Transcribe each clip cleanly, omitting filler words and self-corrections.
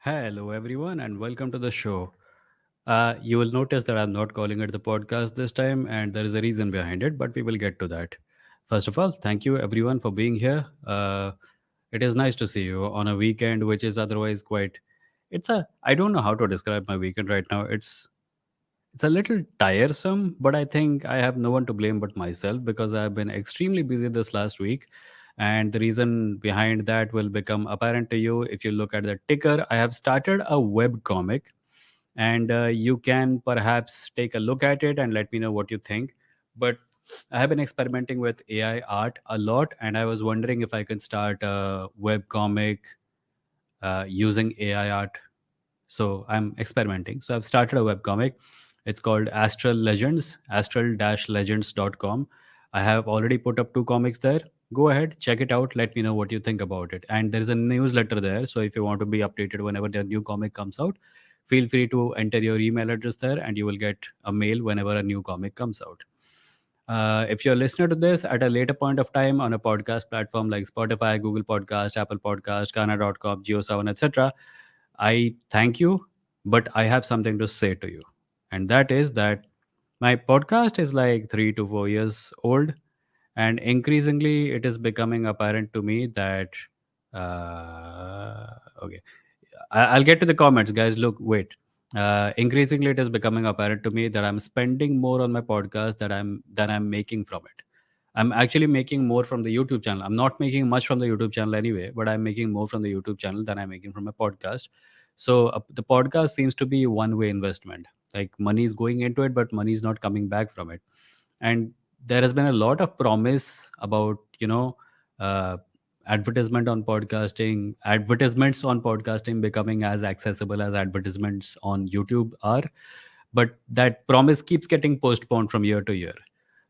Hello, everyone, and welcome to the show. You will notice that I'm not calling it the podcast this time, and there is a reason behind it, but we will get to that. First of all, thank you, everyone, for being here. It is nice to see you on a weekend, which is otherwise quite. I don't know how to describe my weekend right now. It's a little tiresome, but I think I have no one to blame but myself because I've been extremely busy this last week. And the reason behind that will become apparent to you if you look at the ticker. I have started a web comic, and you can perhaps take a look at it and let me know what you think. But I have been experimenting with AI art a lot, and I was wondering if I could start a web comic using AI art. So I'm experimenting. So I've started a webcomic. It's called Astral Legends, astral-legends.com. I have already put up two comics there. Go ahead, check it out. Let me know what you think about it. And there is a newsletter there. So if you want to be updated whenever the new comic comes out, feel free to enter your email address there and you will get a mail whenever a new comic comes out. If you're listening to this at a later point of time on a podcast platform like Spotify, Google Podcast, Apple Podcast, Ghana.com, Geo7, etc., I thank you, but I have something to say to you. And that is that my podcast is like 3 to 4 years old, and increasingly it is becoming apparent to me that. Okay, I'll get to the comments, guys. Look, wait. Increasingly, it is becoming apparent to me that I'm spending more on my podcast than I'm making from it. I'm actually making more from the YouTube channel. I'm not making much from the YouTube channel anyway, but I'm making more from the YouTube channel than I'm making from my podcast. So the podcast seems to be one-way investment. Like money is going into it, but money is not coming back from it. And there has been a lot of promise about uh, advertisements on podcasting becoming as accessible as advertisements on YouTube are, but that promise keeps getting postponed from year to year.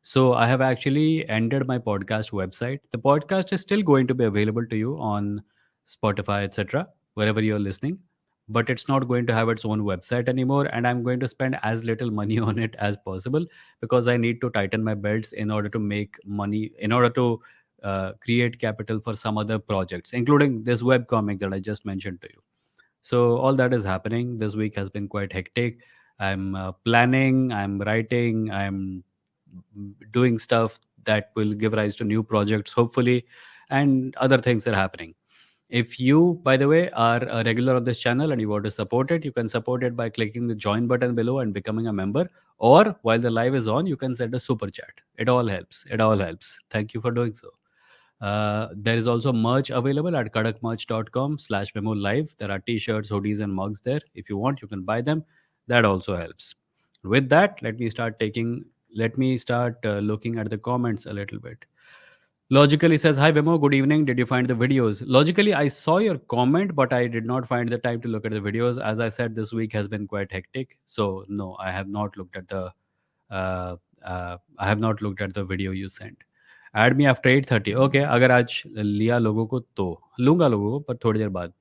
So I have actually ended my podcast website. The podcast is still going to be available to you on Spotify, etc., wherever you're listening, but it's not going to have its own website anymore. And I'm going to spend as little money on it as possible because I need to tighten my belts in order to make money, in order to create capital for some other projects, including this web comic that I just mentioned to you. So all that is happening. This week has been quite hectic. I'm planning, I'm writing, I'm doing stuff that will give rise to new projects, hopefully, and other things are happening. If you, by the way, are a regular on this channel and you want to support it, you can support it by clicking the join button below and becoming a member. Or while the live is on, you can send a super chat. It all helps. It all helps. Thank you for doing so. There is also merch available at kadakmerch.com/Vimoh live. There are t-shirts, hoodies, and mugs there. If you want, you can buy them. That also helps. With that, let me start looking at the comments a little bit. Logically says, "Hi Vimo, good evening. Did you find the videos?" Logically, I saw your comment, but I did not find the time to look at the videos. As I said, this week has been quite hectic. So no, I have not looked at the video you sent. Add me after 8:30. Okay, अगर आज लिया लोगों को तो लूंगा लोगों को, पर थोड़ी देर बाद.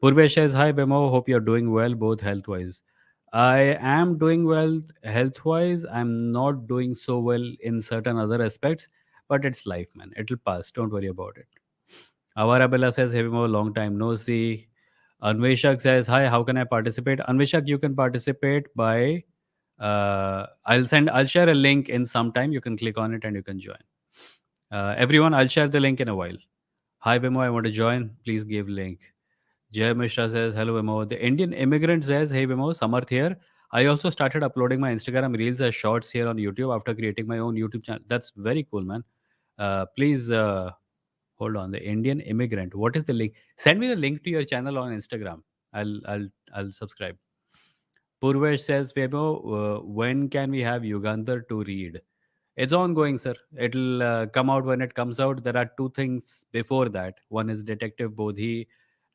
Purvesh says, "Hi Vimo, hope you're doing well, both health wise." I am doing well health wise. I'm not doing so well in certain other aspects, but it's life, man. It'll pass. Don't worry about it. Avarabella says, "Hey Vimo, long time no see." Anveshak says, "Hi, how can I participate?" Anveshak, you can participate by I'll share a link in some time. You can click on it and you can join. Everyone, I'll share the link in a while. Hi Vimo, I want to join. Please give link. Jay Mishra says, "Hello Vimo." The Indian immigrant says, "Hey Vimo, Samarth here. I also started uploading my Instagram reels as shorts here on YouTube after creating my own YouTube channel." That's very cool, man. Please hold on. The Indian immigrant. What is the link? Send me the link to your channel on Instagram. I'll subscribe. Purvesh says, "Vimo, when can we have Yugandhar to read?" It's ongoing, sir. It'll come out when it comes out. There are two things before that. One is Detective Bodhi,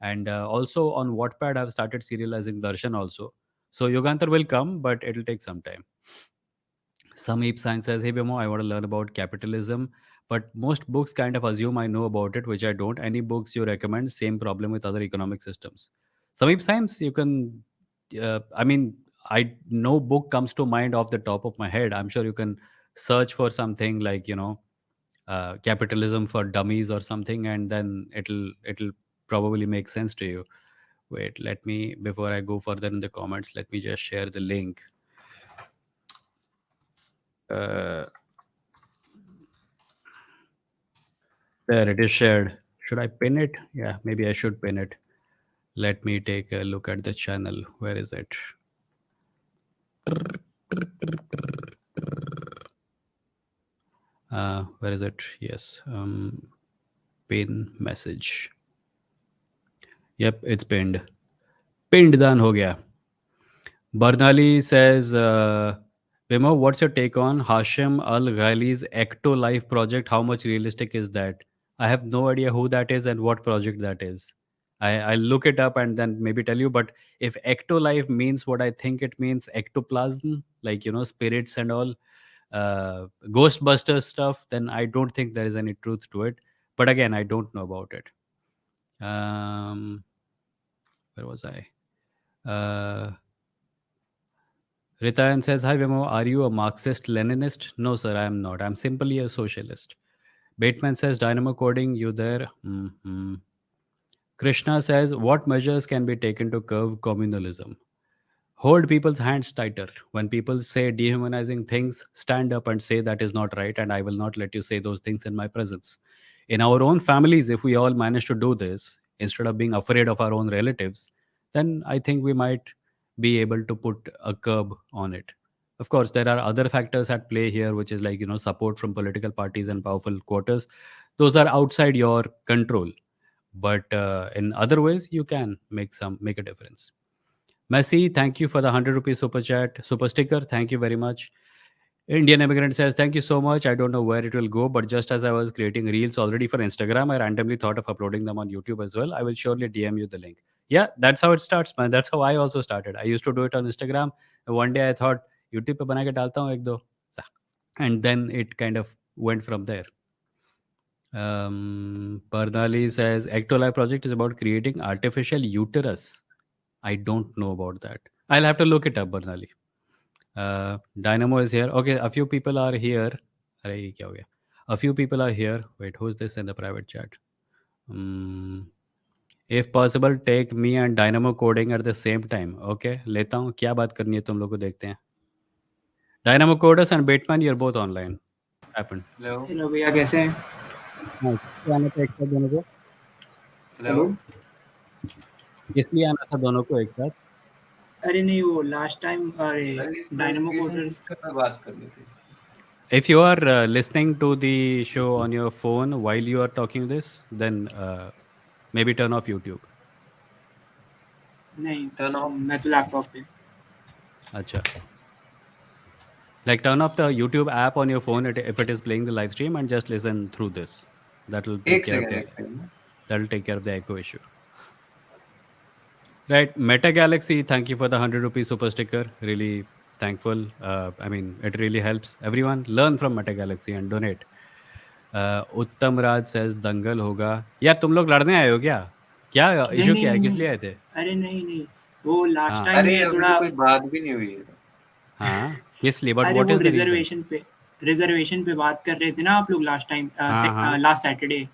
and also on Wattpad, I've started serializing Darshan also. So Yogantar will come, but it'll take some time. Sameep Sain says, "Hey Vimo, I want to learn about capitalism, but most books kind of assume I know about it, which I don't. Any books you recommend? Same problem with other economic systems." Sameep Sains, you can, I mean, I no book comes to mind off the top of my head. I'm sure you can search for something like capitalism for dummies or something, and then it'll probably make sense to you. Wait, let me, before I go further in the comments, let me just share the link. Uh, there it is shared. Should I pin it? Yeah, maybe I should pin it. Let me take a look at the channel. Where is it? Where is it? Yes. Pin message. Yep, it's pinned. Pinned done ho gaya. Barnali says, Vimoh, what's your take on Hashim Al Ghali's Ecto Life project? How much realistic is that? I have no idea who that is and what project that is. I'll look it up and then maybe tell you. But if Ecto Life means what I think it means, ectoplasm, like, spirits and all, Ghostbusters stuff, then I don't think there is any truth to it. But again, I don't know about it. Where was I? Ritayan says, Hi Vimo, are you a Marxist Leninist? No, sir, I am not. I'm simply a socialist. Bateman says, Dynamo coding, you there? Krishna says, What measures can be taken to curb communalism? Hold people's hands tighter. When people say dehumanizing things, stand up and say that is not right, and I will not let you say those things in my presence. In our own families, if we all manage to do this, instead of being afraid of our own relatives, then I think we might be able to put a curb on it. Of course, there are other factors at play here, which is like, support from political parties and powerful quarters. Those are outside your control. But in other ways, you can make a difference. Messi, thank you for the 100 rupees super chat, super sticker. Thank you very much. Indian Immigrant says, Thank you so much. I don't know where it will go, but just as I was creating reels already for Instagram, I randomly thought of uploading them on YouTube as well. I will surely DM you the link. Yeah, that's how it starts, man. That's how I also started. I used to do it on Instagram. And one day I thought, YouTube pe bana ke dalta hu ek do. And then it kind of went from there. Pardali says, Ectolife project is about creating artificial uterus. I don't know about that. I'll have to look it up, Barnali. Dynamo is here. Okay, a few people are here. अरे ये क्या हो गया? A few people are here. Wait, who's this in the private chat? If possible, take me and Dynamo coding at the same time. Okay, लेता हूँ. क्या बात करनी है तुम लोग को देखते हैं. Dynamo coders and Bateman, you're both online. Happened. Hello भैया, कैसे हैं? हाँ, इसलिए आना था एक साथ दोनों को. हेलो. इसलिए आना था दोनों को एक साथ. अरे नहीं, वो लास्ट टाइम अरे डायनामो कोडर्स का बात करनी थी. If you are listening to the show on your phone while you are talking this, then maybe turn off YouTube. नहीं, Turn off. मैं तो लैपटॉप पे. अच्छा. Like turn off the YouTube app on your phone if it is playing the live stream and just listen through this. That'll take care of the echo issue. Right, Meta Galaxy, thank you for the 100 rupees super sticker. Really thankful. I mean, it really helps. Everyone learn from Meta Galaxy and donate. उत्तम राज says दंगल होगा. यार तुम लोग लड़ने आए हो क्या? क्या इशू क्या है? किस लिए आए थे? अरे नहीं, वो लास्ट हाँ. टाइम अरे में अभी थोड़ा तो कोई बात भी नहीं हुई है. हाँ, किस लिए? बट अरे व्हाट वो इज द रीजन? रिजर्वेशन पे बात कर रहे थे ना आप लोग लास्ट टाइम, हाँ. Last Saturday.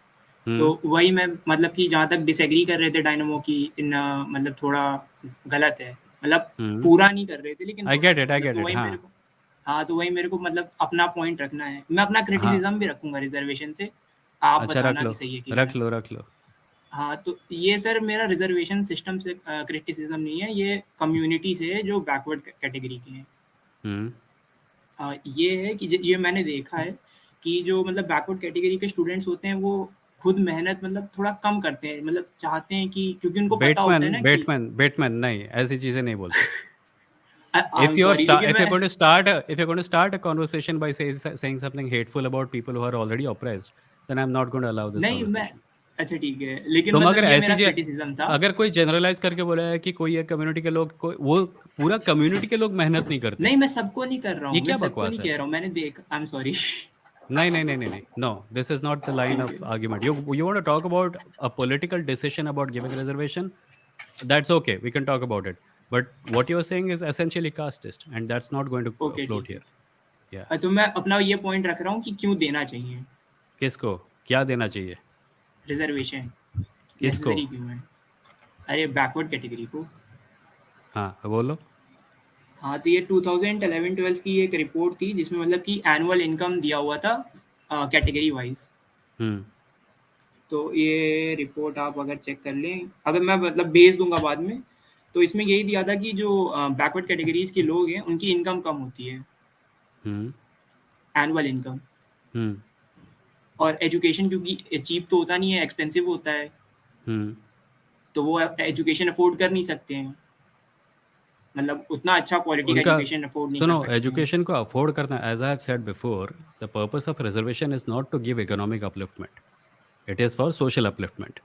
तो वही मैं मतलब कि जहाँ तक डिसएग्री कर रहे थे डायनामो की इन मतलब थोड़ा गलत है, मतलब पूरा नहीं कर रहे थे, लेकिन I get it. तो वही मेरे को तो वही मेरे को मतलब अपना पॉइंट रखना है. मैं अपना क्रिटिसिज्म भी रखूंगा रिजर्वेशन से. आप अच्छा, बताना कि सही है कि रख लो. हाँ, तो ये सर मेरा रिजर्वेशन सिस्टम से क्रिटिसिज्म नहीं है, ये कम्युनिटी से है जो बैकवर्ड कैटेगरी के हैं. ये है कि ये मैंने देखा है कि जो मतलब बैकवर्ड कैटेगरी के स्टूडेंट्स होते हैं वो खुद मेहनत मतलब थोड़ा कम करते हैं, मतलब चाहते हैं कि क्योंकि उनको पता होता है ना कि बेटमैन नहीं, ऐसी चीजें नहीं बोलते. I'm sorry, लेकिन If you're going to start a conversation by saying something hateful about people who are already oppressed, then I'm not going to allow this नहीं, conversation. अच्छा ठीक है, लेकिन तुम मतलब अगर ये ऐसी मेरा क्रिटिसिज्म था. अगर कोई जनरलाइज करके बोला है कि कोई एक कम्युनिटी के लोग वो पूरा कम्युनिटी के लोग मेहनत नहीं करते. नहीं, मैं सबको नहीं कर रहा हूँ, मैं सबको नहीं कह रहा हूँ, मैंने देख आई एम सॉरी. नहीं. No, this is not the line of argument. You want to talk about a political decision about giving a reservation? That's okay. We can talk about it. But what you're saying is essentially casteist, and that's not going to float here. Yeah. तो मैं अपना ये point रख रहा हूँ कि क्यों देना चाहिए. किसको क्या देना चाहिए? रिजर्वेशन किसको? नेसेसरी क्यों है? अरे बैकवर्ड कैटेगरी को। हाँ बोलो। हाँ, तो ये 2011-12 की एक रिपोर्ट थी जिसमें मतलब कि एनुअल इनकम दिया हुआ था कैटेगरी वाइज। हम्म तो ये रिपोर्ट आप अगर चेक कर लें, अगर मैं मतलब भेज दूंगा बाद में, तो इसमें यही दिया था कि जो बैकवर्ड कैटेगरीज के लोग हैं उनकी इनकम कम होती है, हम्म एनुअल इनकम। हम्म और एजुकेशन क्योंकि चीप तो होता नहीं है, एक्सपेंसिव होता है, हम्म तो वो एजुकेशन अफोर्ड कर नहीं सकते हैं, मतलब उतना अच्छा क्वालिटी का उनका एजुकेशन अफोर्ड नहीं कर सुनो, सकते हैं। एजुकेशन को अफोर्ड करना, as I have said before, the purpose of reservation is not to give economic upliftment, it is for social upliftment.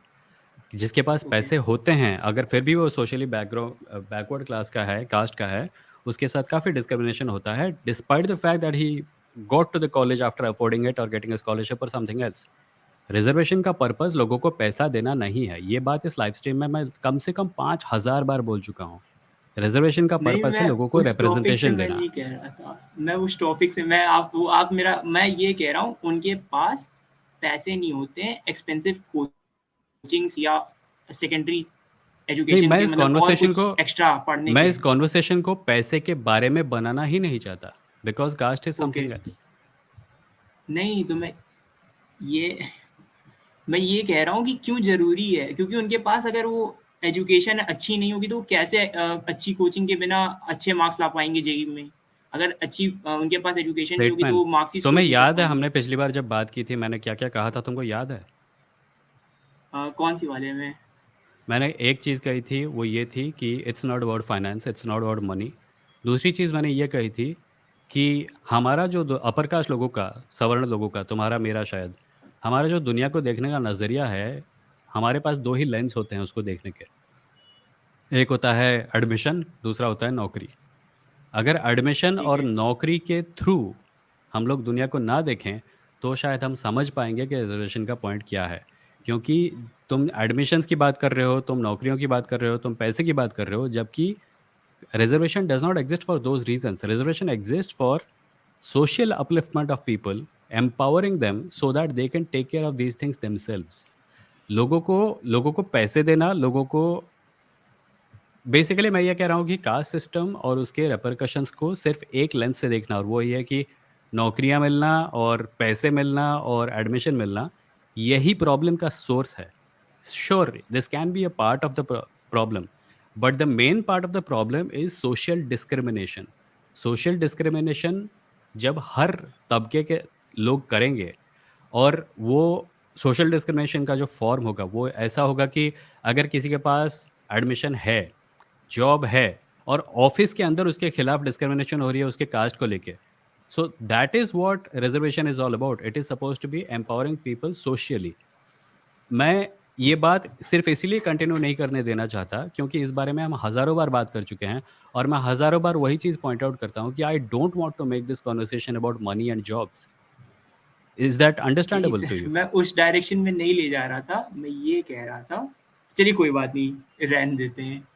जिसके पास ओके। पैसे होते हैं, अगर फिर भी वो सोशली बैकग्राउंड बैकवर्ड क्लास का है, कास्ट का है, उसके साथ काफ़ी डिस्क्रिमिनेशन होता है, despite the fact that he got to the college after affording it और गेटिंग अ स्कॉलरशिप और समथिंग एल्स। रिजर्वेशन का पर्पस लोगों को पैसा देना नहीं है। ये बात इस लाइव स्ट्रीम में मैं कम से कम 5000 बार बोल चुका हूँ। रिजर्वेशन का नहीं, पर्पस है मैं लोगों को उस टॉपिक से रिप्रेजेंटेशन मैं देना। नहीं कह रहा था, मैं उस टॉपिक से मैं आप मेरा मैं ये कह रहा हूँ उनके पास पैसे नहीं होते हैं एक्सपेंसिव कोचिंग्स या सेकेंडरी नहीं, एजुकेशन के, मतलब और कुछ एक्स्ट्रा पढ़ने मैं के। इस कॉन्वर्सेशन को पैसे के बारे में बनाना ही नहीं चाहता, because caste is okay, something else. नहीं तो मैं ये कह रहा हूँ कि क्यों ज़रूरी है, क्योंकि उनके पास अगर वो एजुकेशन अच्छी नहीं होगी तो वो कैसे अच्छी कोचिंग के बिना अच्छे मार्क्स ला पाएंगे जेई में। अगर अच्छी उनके पास एजुकेशन नहीं होगी तो बेटमैन, वो मार्क्स ही स्कोर तुम्हें नहीं कर याद है हमने पाएंगे। पिछली बार जब बात की थी, मैंने क्या क्या कहा था, तुमको याद है? कौन सी वाले में? मैंने एक चीज़ कही थी, वो ये थी कि it's not about finance, it's not about money. दूसरी चीज़ मैंने ये कही थी कि हमारा जो अपर कास्ट लोगों का, सवर्ण लोगों का, तुम्हारा मेरा शायद, हमारा जो दुनिया को देखने का नज़रिया है, हमारे पास दो ही लेंस होते हैं उसको देखने के। एक होता है एडमिशन, दूसरा होता है नौकरी। अगर एडमिशन ठीक और है। नौकरी के थ्रू हम लोग दुनिया को ना देखें, तो शायद हम समझ पाएंगे कि रिजर्वेशन का पॉइंट क्या है। क्योंकि तुम एडमिशन्स की बात कर रहे हो, तुम नौकरियों की बात कर रहे हो, तुम पैसे की बात कर रहे हो, जबकि reservation does not exist for those reasons. Reservation exist for social upliftment of people, empowering them so that they can take care of these things themselves. लोगों को पैसे देना, लोगों को बेसिकली मैं ये कह रहा हूँ कि कास्ट सिस्टम और उसके रेपरकशंस को सिर्फ एक लेंस से देखना, और वो ये है कि नौकरियां मिलना और पैसे मिलना और एडमिशन मिलना, यही प्रॉब्लम का सोर्स है। Sure, this can be a part of the problem, but the main part of the problem is social discrimination. Social discrimination जब हर तबके के लोग करेंगे, और वो सोशल डिस्क्रिमिनेशन का जो फॉर्म होगा वो ऐसा होगा कि अगर किसी के पास एडमिशन है, जॉब है, और ऑफिस के अंदर उसके खिलाफ डिस्क्रिमिनेशन हो रही है उसके कास्ट को लेके, so that is what reservation is all about. It is suppose to be empowering people socially. मैं ये बात सिर्फ इसीलिए कंटिन्यू नहीं करने देना चाहता क्योंकि इस बारे में हम हज़ारों बार बात कर चुके हैं, और मैं हज़ारों बार वही चीज़ पॉइंट आउट करता हूँ कि I don't want to make this conversation about money and jobs. Is that नहीं अंडरस्टैंडेबल टू सर, यू? मैं उस डायरेक्शन में नहीं ले जा रहा था, मैं ये कह रहा था, चलिए कोई बात नहीं, रहने देते हैं।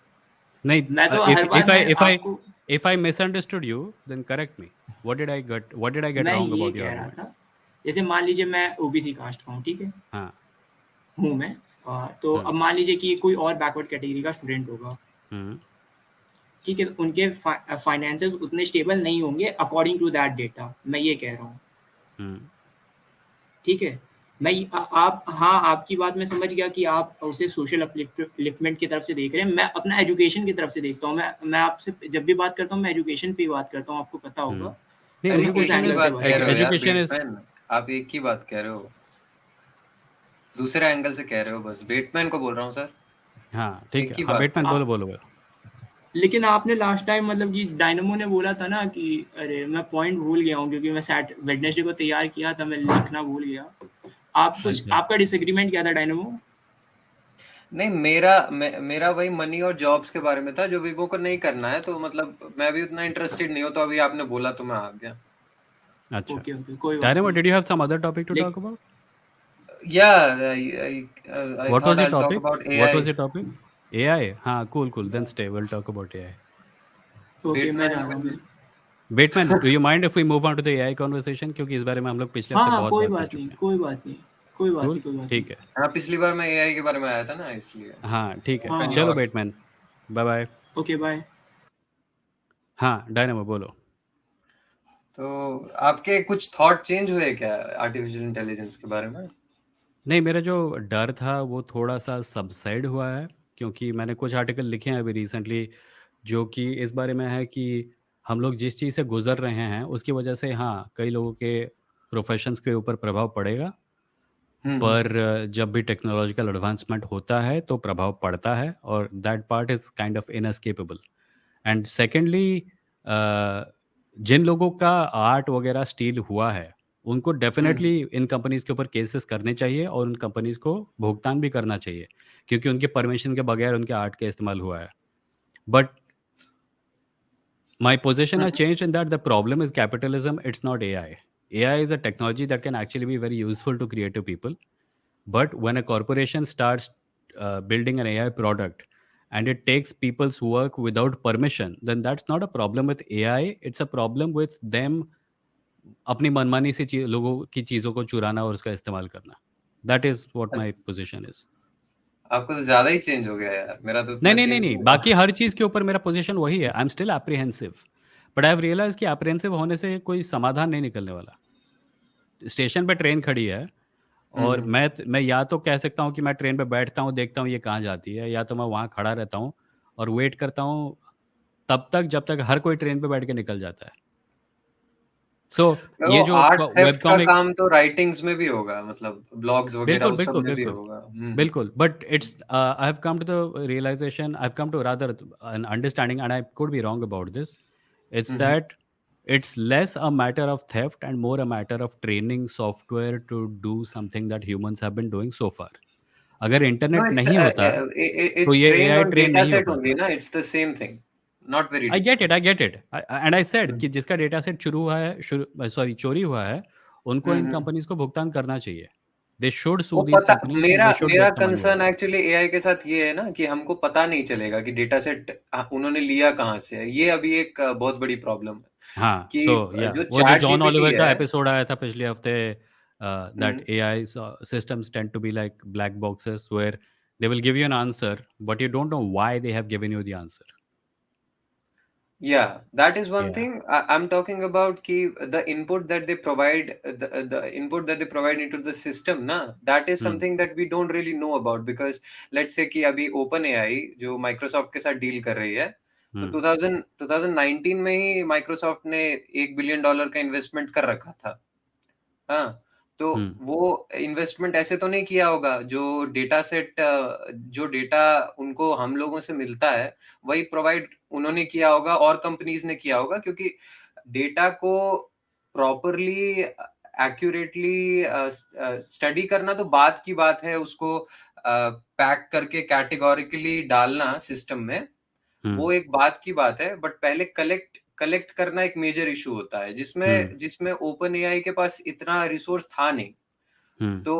नहीं, मैं तो if her bar if I मैं इफ आई आपको if I misunderstood you, then correct me. What did I get मैं रॉन्ग ये अबाउट योर कह रहा आर्गुमेंट? था, जैसे मान लीजिए मैं ओबीसी कास्ट का हूँ, ठीक है, हाँ। हूँ मैं। तो हम्म अब मान लीजिए कि कोई और बैकवर्ड कैटेगरी का स्टूडेंट होगा, हम्म ठीक है, तो उनके फाइनेंसेस उतने स्टेबल नहीं होंगे अकॉर्डिंग टू दैट डेटा, मैं ये कह रहा हूँ, हम्म ठीक है। आप, हाँ, आपकी बात मैं समझ गया कि आप उसे सोशल अपलिफ्टमेंट की तरफ से देख रहे हैं, मैं अपना एजुकेशन की तरफ से देखता हूँ। मैं आपसे जब भी बात करता हूँ मैं एजुकेशन पे ही बात करता हूँ, आपको पता होगा। नहीं, तो अरे मैं उस एक एजुकेशन ही एंगल इज से बात बात कह कर रहे रहा हो हूँ। यार एजुकेशन इज बेटमैन, आप एक ही बात कह रहे हो, दूसरे एंगल से कह रहे हो। बस बेटमैन को बोल रहा हूँ सर, हाँ ठीक एक है, ही हाँ बात। बेटमैन, बोलो बोलो बोलो। लेकिन आपने लास्ट टाइम मतलब कि डायनमो ने बोला था ना कि, अरे मैं पॉइंट भूल गया हूँ क्योंकि मैं सैट वेडनेसडे को तैयार किया था, मैं लिखना भूल गया। आप कुछ, अच्छा, आपका डिसएग्रीमेंट क्या था डायनमो? नहीं, मेरा वही मनी और जॉब्स के बारे में था जो विवो को नहीं करना है, तो मतलब मैं भी उतना इंटरेस्टेड नहीं हूँ, तो अभी आपने बोला तो मैं आ गया। अच्छा। ओके ओके, कोई बात डायनेमो, नहीं। Did you have some other topic to talk लेकिन about? Yeah, I What thought was the I'll talk topic? about What was AI. the topic? AI? हाँ, cool, cool. Then stay. We'll talk about AI. Okay, मैं जा Bateman रहा हूँ will. फिर। Bateman, do you mind if we move on to the AI conversation? क्योंकि इस बारे में हम लोग पिछले हाँ हफ्ते हाँ, बहुत कोई बात कर बात नहीं, चुके हैं. कोई बात नहीं, कोई बात कूल, नहीं, कोई बात ठीक नहीं। है। हाँ, पिछली बार मैं एआई के बारे में आया था ना, इसलिए हाँ, ठीक है। हाँ, कहीं चलो और। Batman, bye bye. Okay, bye. हाँ, डायनामो बोलो। तो आपके कुछ थॉट चेंज हुए क्या आर्टिफिशियल इंटेलिजेंस के बारे में? नहीं, मेरा जो डर था वो थोड़ा-सा सबसाइड हुआ है, क्योंकि मैंने कुछ आर्टिकल लिखे हैं अभी रिसेंटली, जो कि इस बारे में है कि हम लोग जिस चीज़ से गुज़र रहे हैं, उसकी वजह से हाँ, कई लोगों के प्रोफ़ेशंस के ऊपर प्रभाव पड़ेगा। हुँ, पर जब भी टेक्नोलॉजिकल एडवांसमेंट होता है, तो प्रभाव पड़ता है और that part is kind of inescapable. And secondly जिन लोगों का आर्ट वगैरह स्टील हुआ है, उनको हुँ। डेफ़िनेटली इन कंपनीज़ के ऊपर केसेस करने चाहिए और उन कंपनीज़ को भुगतान भी करना चाहिए, क्योंकि उनके परमिशन के बगैर उनके आर्ट का इस्तेमाल हुआ है। But my position hmm, has hmm. changed in that the problem is capitalism, it's not AI. AI is a technology that can actually be very useful to creative people. But when a corporation starts building an AI product and it takes people's work without permission, then that's not a problem with AI. It's a problem with them अपनी मनमानी से लोगों की चीज़ों को चुराना और उसका इस्तेमाल करना. That is what my position is. आपको तो ज़्यादा ही चेंज हो गया यार, मेरा तो नहीं, उतना नहीं, नहीं, चेंज नहीं, नहीं हुआ। बाकी हर चीज़ के ऊपर मेरा पोज़ीशन वही है. I am still apprehensive. But I have realised कि एप्रीहेंसिव होने से कोई समाधान नहीं निकलने वाला. स्टेशन पे ट्रेन खड़ी है हुँ, और हुँ। मैं या तो कह सकता हूँ कि मैं ट्रेन पे बैठता हूँ, देखता हूँ ये कहाँ जाती है, या तो मैं वहाँ खड़ा रहता हूँ और वेट करता हूँ तब तक जब तक हर कोई ट्रेन पे बैठ के निकल जाता है। सो तो ये जो आर्ट वेब थेफ्ट का कॉमिक काम तो राइटिंग्स में भी होगा, मतलब ब्लॉग्स वगैरह बिल्कुल, उस सब बिल्कुल, में भी बिल्कुल। होगा। Hmm, hmm. बिल्कुल, but it's I have come to the realization I have come to rather an understanding and I could be wrong about this. It's hmm, hmm. that it's less a matter of theft and more a matter of training software to do something that humans have been doing so far. अगर No, internet it's नहीं होता, तो it's ये trained AI on train data नहीं हो set only पाता. ना, it's the same thing, not very I different. Get it and I said hmm, कि जिसका डेटा सेट शुरू हुआ है सॉरी चोरी हुआ है, उनको हुँ, इन हुँ। कंपनीज को भुगतान करना चाहिए. दे शुड सू वो दीज पता कंपनीज एंड मेरा दे शुड मेरा get the money concern back. Actually AI के साथ ये है ना कि हमको पता नहीं चलेगा कि डेटा सेट उन्होंने लिया कहाँ से है। ये अभी एक बहुत बड़ी प्रॉब्लम है हाँ, कि सो या जो वो जो चैट जॉन जीपीटी ऑलिवर का है। एपिसोड आया था पिछले हफ्ते, that hmm. AI systems tend to be like black boxes where they will give you an answer but you don't know why they have given you the answer. Yeah, that is one Yeah. thing. I'm talking about ki the input that they provide, the input that they provide into the system, na, that is Hmm. something that we don't really know about because let's say कि अभी OpenAI जो Microsoft के साथ deal कर रही है, तो Hmm. 2019 में ही Microsoft ने $1 बिलियन का इन्वेस्टमेंट कर रखा था। हाँ, तो Hmm. वो इन्वेस्टमेंट ऐसे तो नहीं किया होगा, जो डेटा उनको हम लोगों से मिलता है, वही प्रोवाइड उन्होंने किया होगा और कंपनीज़ ने किया होगा क्योंकि डेटा को प्रॉपरली एक्यूरेटली स्टडी करना तो बात की बात है, उसको पैक करके कैटेगोरिकली डालना सिस्टम में, Hmm. वो एक बात की बात है, बट पहले कलेक्ट कलेक्ट करना एक मेजर इश्यू होता है, Hmm. जिसमें ओपन एआई के पास इतना रिसोर्स था नहीं। Hmm. तो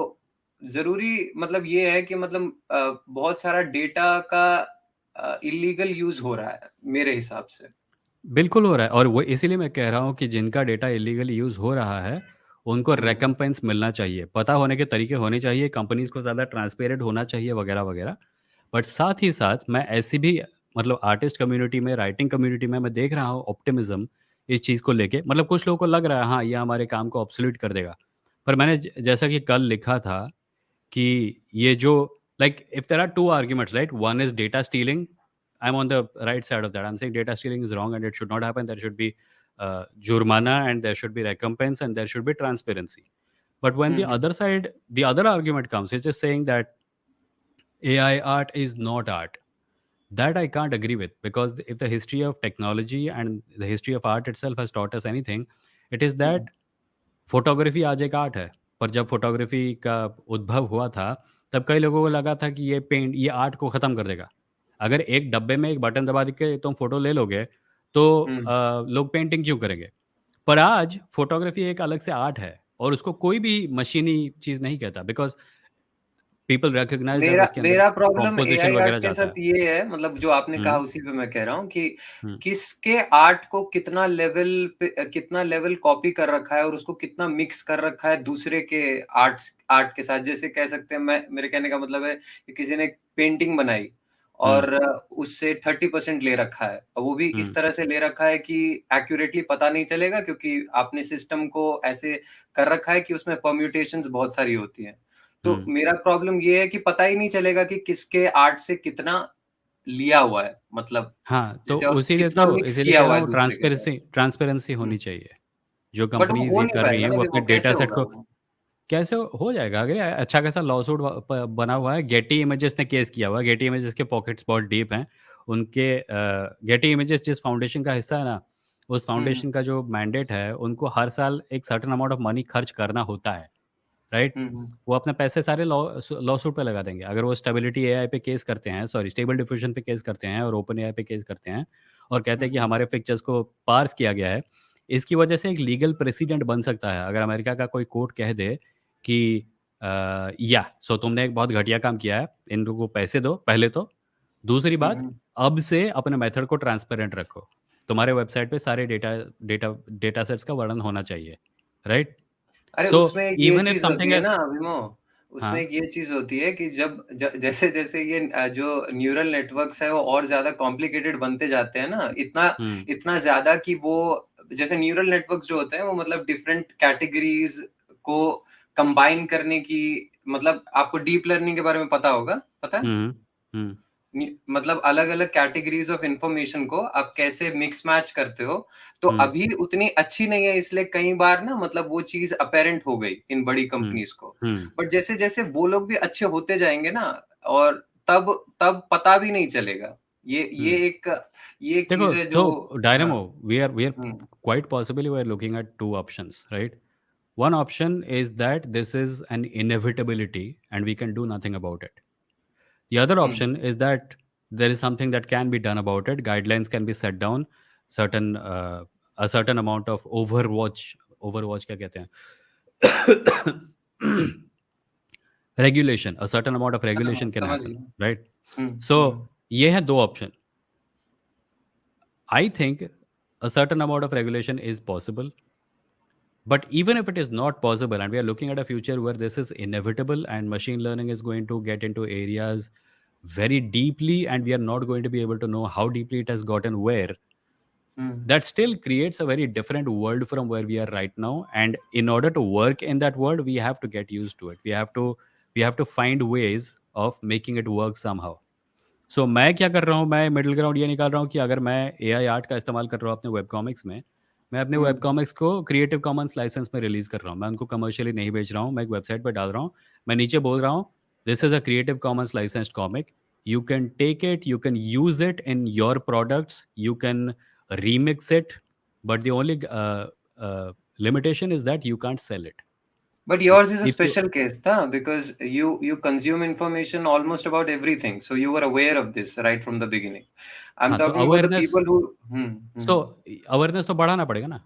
ज़रूरी मतलब ये है कि मतलब बहुत सारा डेटा का इल्लीगल यूज़ हो रहा है, मेरे हिसाब से। बिल्कुल हो रहा है और वो इसीलिए मैं कह रहा हूँ कि जिनका डेटा इलीगली यूज़ हो रहा है, उनको हुँ, रिकम्पेंस मिलना चाहिए। पता होने के तरीके होने चाहिए, कंपनीज़ को ज़्यादा ट्रांसपेरेंट होना चाहिए वगैरह, वगैरह। बट साथ ही साथ मैं ऐसी भी मतलब आर्टिस्ट कम्युनिटी में, राइटिंग कम्युनिटी में मैं देख रहा हूँ ऑप्टिमिज़्म इस चीज़ को लेके। मतलब कुछ लोगों को लग रहा है हाँ, ये हमारे काम को ऑब्सोल्यूट कर देगा। पर मैंने जैसा कि कल लिखा था कि ये जो like if there are two arguments, right? One is data stealing. I'm on the right side of that. I'm saying data stealing is wrong and it should not happen. There should be jurmana and there should be recompense and there should be transparency. But when hmm, the hmm, other side, the other argument comes, it's just saying that AI art is not art. That I can't agree with because if the history of technology and the history of art itself has taught us anything, it is hmm, that photography आज एक art है, पर जब photography का उद्भव हुआ था, तब कई लोगों को लगा था कि ये आर्ट को ख़त्म कर देगा। अगर एक डब्बे में एक बटन दबा के तुम फ़ोटो ले लोगे, तो हुँ, लोग पेंटिंग क्यों करेंगे? पर आज फ़ोटोग्राफ़ी एक अलग से आर्ट है और उसको कोई भी मशीनी चीज़ नहीं कहता बिकॉज़ पीपल रिकॉग्नाइज दैट मेरा उसके अंदर मेरा प्रॉब्लम कॉम्पोजिशन एआई आर्ट वगैरह के जाता है। साथ ये है, मतलब जो आपने कहा हुँ, उसी पे मैं कह रहा हूँ कि हुँ, किसके आर्ट को कितना लेवल पे कितना लेवल कॉपी कर रखा है और उसको कितना मिक्स कर रखा है दूसरे के आर्ट के साथ। जैसे कह सकते हैं, मैं मेरे कहने का मतलब है कि किसी ने एक पेंटिंग बनाई हुँ, और उससे 30% ले रखा है, और वो भी इस हुँ, तरह से ले रखा है कि एक्यूरेटली पता नहीं चलेगा, क्योंकि आपने सिस्टम को ऐसे कर रखा है कि उसमें परम्यूटेशंस बहुत सारी होती हैं। तो हुँ। मेरा प्रॉब्लम ये है कि पता ही नहीं चलेगा कि किसके आर्ट से कितना लिया हुआ है, मतलब हाँ, तो जैसे, और उसीलिए कितना तो मिक्स इसीलिए किया कह रहा हुआ है हूँ दूसरे के साथ। ट्रांसपेरेंसी ट्रांसपेरेंसी हुँ, होनी चाहिए। जो बट वो कंपनीज़ हो ये नहीं कर रही हैं पाएगा ना, वो अपने वो डेटा कैसे सेट होगा को वो? कैसे हो जाएगा? अगर अच्छा खासा लॉसूट बना हुआ है, गेटी इमेजेस ने केस किया हुआ है। गेटी इमेजेस के पॉकेट्स बहुत डीप हैं। उनके गेटी इमेजेस जिस फाउंडेशन का हिस्सा है ना, उस हुँ, हुँ, फाउंडेशन का जो मैंडेट है, उनको हर साल एक सर्टेन अमाउंट ऑफ मनी खर्च करना होता है। राइट? हुँ, हुँ, वो अपने पैसे सारे लॉसूट पे लगा देंगे। अगर वो स्टेबिलिटी एआई पे केस करते हैं, सॉरी स्टेबल डिफ्यूजन पे केस करते हैं और ओपन एआई पे केस करते हैं और कहते हुँ, हैं कि हुँ, हमारे पिक्चर्स को पार्स किया गया है, इसकी वजह से एक लीगल प्रेसिडेंट बन सकता है। अगर अमेरिका का कोई कोर्ट कह दे कि या सो तुमने एक बहुत घटिया काम किया है, इन लोगों को पैसे दो पहले तो। दूसरी हुँ, बात, हुँ। अब से अपने मेथड को ट्रांसपेरेंट रखो। तुम्हारे वेबसाइट पे सारे डेटा डेटा सेट्स का वर्णन होना चाहिए। राइट? अरे, सो उसमें एक ये इवन इफ चीज़ होती समथिंग है इज़ ना विमो, उसमें हाँ। एक ये चीज़ होती है कि जब जैसे-जैसे ये जो न्यूरल नेटवर्क्स हैं वो और ज़्यादा कॉम्प्लिकेटेड बनते जाते हैं ना, इतना हुँ, इतना ज़्यादा कि वो, जैसे न्यूरल नेटवर्क्स जो होते हैं वो मतलब डिफरेंट कैटेगरीज़ को कंबाइन करने की, मतलब आपको डीप लर्निंग के बारे में पता होगा, पता है? हुँ, हुँ, मतलब अलग-अलग कैटेगरीज़ ऑफ इन्फॉर्मेशन को आप कैसे मिक्स मैच करते हो, तो हुँ, अभी उतनी अच्छी नहीं है, इसलिए कई बार ना मतलब वो चीज़ अपैरेंट हो गई इन बड़ी हुँ, कंपनीज़ को। हुँ, बट जैसे-जैसे वो लोग भी अच्छे होते जाएँगे ना, और तब तब पता भी नहीं चलेगा। ये हुँ। ये एक ये एक देखो, चीज़ है जो, तो हाँ, Dynamo we are hmm, quite possibly we are looking at 2 options, right? One option is that this is an inevitability and we can do nothing about it. The other hmm. option is that there is something that can be done about it. Guidelines can be set down, certain a certain amount of overwatch क्या कहते हैं? Regulation, a certain amount of हाँ, हाँ, regulation can समझ happen, गया। Right? हुँ, so हुँ, ये है 2 option. I think a certain amount of regulation is possible, but even if it is not possible, and we are looking at a future where this is inevitable and machine learning is going to get into areas very deeply, and we are not going to be able to know how deeply it has gotten where, hmm. that still creates a very different world from where we are right now. And in order to work in that world, we have to get used to it. We have to find ways of making it work somehow. सो मैं क्या कर रहा हूँ, मैं middle ground ये निकाल रहा हूँ कि अगर मैं एआई आर्ट का इस्तेमाल कर रहा हूँ अपने वेब कॉमिक्स में, मैं अपने वेब हुँ। कॉमिक्स को क्रिएटिव कॉमन्स लाइसेंस में रिलीज़ कर रहा हूँ। मैं उनको कमर्शियली नहीं बेच रहा हूँ, मैं एक वेबसाइट पे डाल रहा हूँ। मैं नीचे बोल रहा हूँ, this is a creative commons licensed comic, you can take it, you can use it in your products, you can remix it, but the only limitation is that you can't sell it. But yours is a if you special case, tha, because you consume information almost about everything, so you were aware of this right from the beginning. I'm हाँ, तो talking about the awareness people who, so awareness तो बढ़ाना पड़ेगा ना,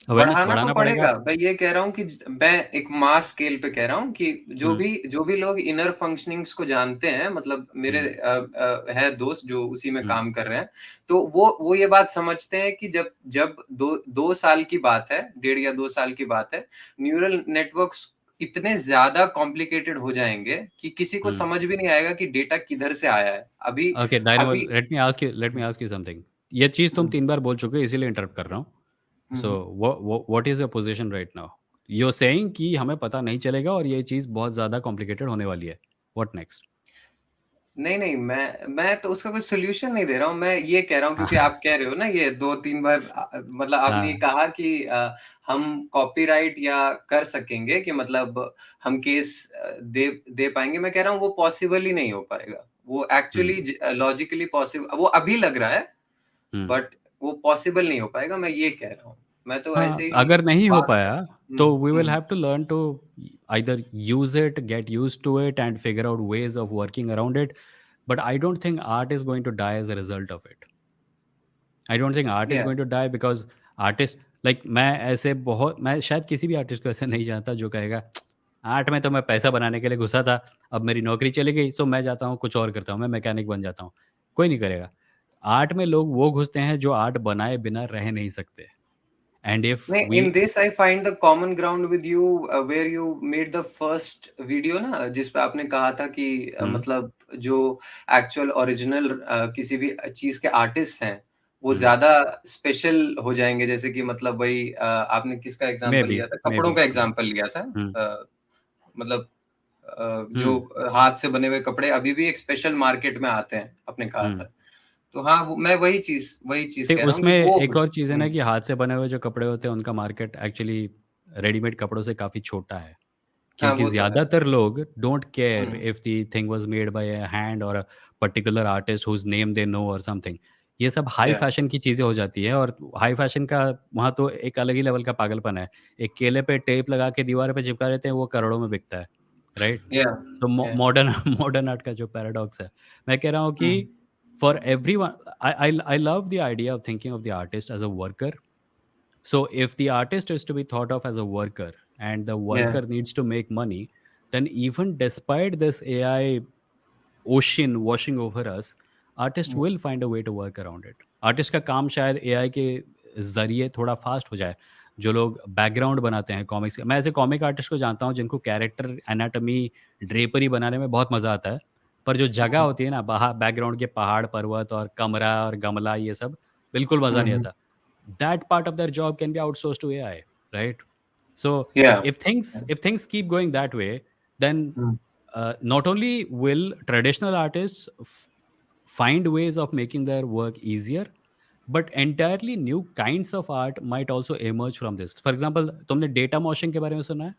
awareness बढ़ाना तो बढ़ाना पड़ेगा। पड़ेगा। मैं ये कह रहा हूँ कि मैं एक मास स्केल पे कह रहा हूँ कि जो हुँ, भी जो भी लोग इनर फंक्शनिंग्स को जानते हैं, मतलब मेरे हुँ, है दोस्त जो उसी में हुँ, काम कर रहे हैं, तो वो ये बात समझते हैं कि जब जब 2 साल की बात है, 1.5 या 2 साल की बात है, न्यूरल नेटवर्क्स इतने ज़्यादा कॉम्प्लिकेटेड हो जाएँगे कि किसी को हुँ। समझ भी नहीं आएगा कि डेटा किधर से आया है। अभी ओके, डायनामो, अभी let me ask you something. ये चीज़ तुम हुँ, 3 बार बोल चुके हो इसीलिए इंटरप्ट कर रहा हूँ। Hmm, so hmm. What is your position right now? You are saying कि हमें पता नहीं चलेगा और ये चीज़ बहुत ज़्यादा कॉम्प्लिकेटेड होने वाली है। What next? नहीं, नहीं, मैं तो उसका कोई सॉल्यूशन नहीं दे रहा हूँ। मैं ये कह रहा हूँ क्योंकि हाँ, आप कह रहे हो ना ये 2-3 बार, मतलब आपने ये हाँ, कहा कि हम कॉपीराइट या कर सकेंगे कि मतलब हम केस दे दे पाएँगे। मैं कह रहा हूँ वो पॉसिबल ही नहीं हो पाएगा। वो हुँ, एक्चुअली लॉजिकली पॉसिबल वो अभी लग रहा है, हुँ। बट वो पॉसिबल नहीं हो पाएगा, मैं ये कह रहा हूँ। मैं तो ऐसे हाँ, ही अगर नहीं हो बात पाया हुँ, तो we will hmm. Have to learn to either use it, get used to it and figure out ways of working around it. But I don't think art is going to die as a result of it. I don't think art is या going to die because artist, like मैं शायद किसी भी artist को ऐसे नहीं जानता जो कहेगा 8 में तो मैं पैसा बनाने के लिए घुसा था, अब मेरी नौकरी चली गई, सो मैं जाता हूँ कुछ और करता हूँ, मैं मैकेनिक बन जाता हूँ। कोई नहीं करेगा। आर्ट में लोग वो घुसते हैं जो आर्ट बनाए बिना रह नहीं सकते। And if we In this I find the common ground with you, where you made the first video ना, जिसपे आपने कहा था कि हुँ, मतलब जो एक्चुअल ओरिजिनल किसी भी चीज के आर्टिस्ट हैं वो हुँ, ज्यादा स्पेशल हो जाएंगे, जैसे कि मतलब वही आपने किसका एग्जांपल लिया था, कपड़ों का मे एग्जांपल लिया था, हुँ, मतलब हुँ, जो हाथ से बने हुए कपड़े अभी भी एक स्पेशल मार्केट में आते हैं, आपने कहा हुँ। था। तो हाँ, मैं वही चीज तो कह रहा हूँ कि उसमें वो एक और चीज़ है ना कि हाथ से बने हुए जो कपड़े होते हैं, उनका मार्केट एक्चुअली रेडीमेड कपड़ों से काफ़ी छोटा है। हाँ, क्योंकि वो तो है। ज़्यादातर लोग don't care hmm, if the thing was made by a hand or a particular artist whose name they know or something. ये सब हाई या फैशन की चीज़ें हो जाती है और हाई फैशन का वहाँ तो एक अलग ही लेवल का पागलपन है। एक केले पे टेप लगा के दीवार पे चिपका देते हैं, वो करोड़ों में बिकता है, राइट? या सो या मॉडर्न मॉडर्न आर्ट का जो पैराडॉक्स है, मैं कह रहा हूँ कि hmm, for everyone I love the idea of thinking of the artist as a worker. So if the artist is to be thought of as a worker and the या worker needs to make money, then even despite this AI ocean washing over us, artists will find a way to work around it. Artist का काम शायद AI के ज़रिए थोड़ा fast हो जाए। जो लोग बैकग्राउंड बनाते हैं कॉमिक्स के, मैं ऐसे कॉमिक आर्टिस्ट को जानता हूँ जिनको कैरेक्टर एनाटॉमी ड्रेपरी बनाने में बहुत मज़ा आता है। पर जो जगह होती है ना, बाहर बैकग्राउंड के पहाड़ पर्वत और कमरा और गमला, ये सब बिल्कुल मज़ा नहीं आता। that part of their job can be outsourced to AI, right? So या if things keep going that way, then not only will traditional artists find ways of making their work easier, but entirely new kinds of art might also emerge from this. For example, तुमने data मॉशिंग के बारे में सुना है?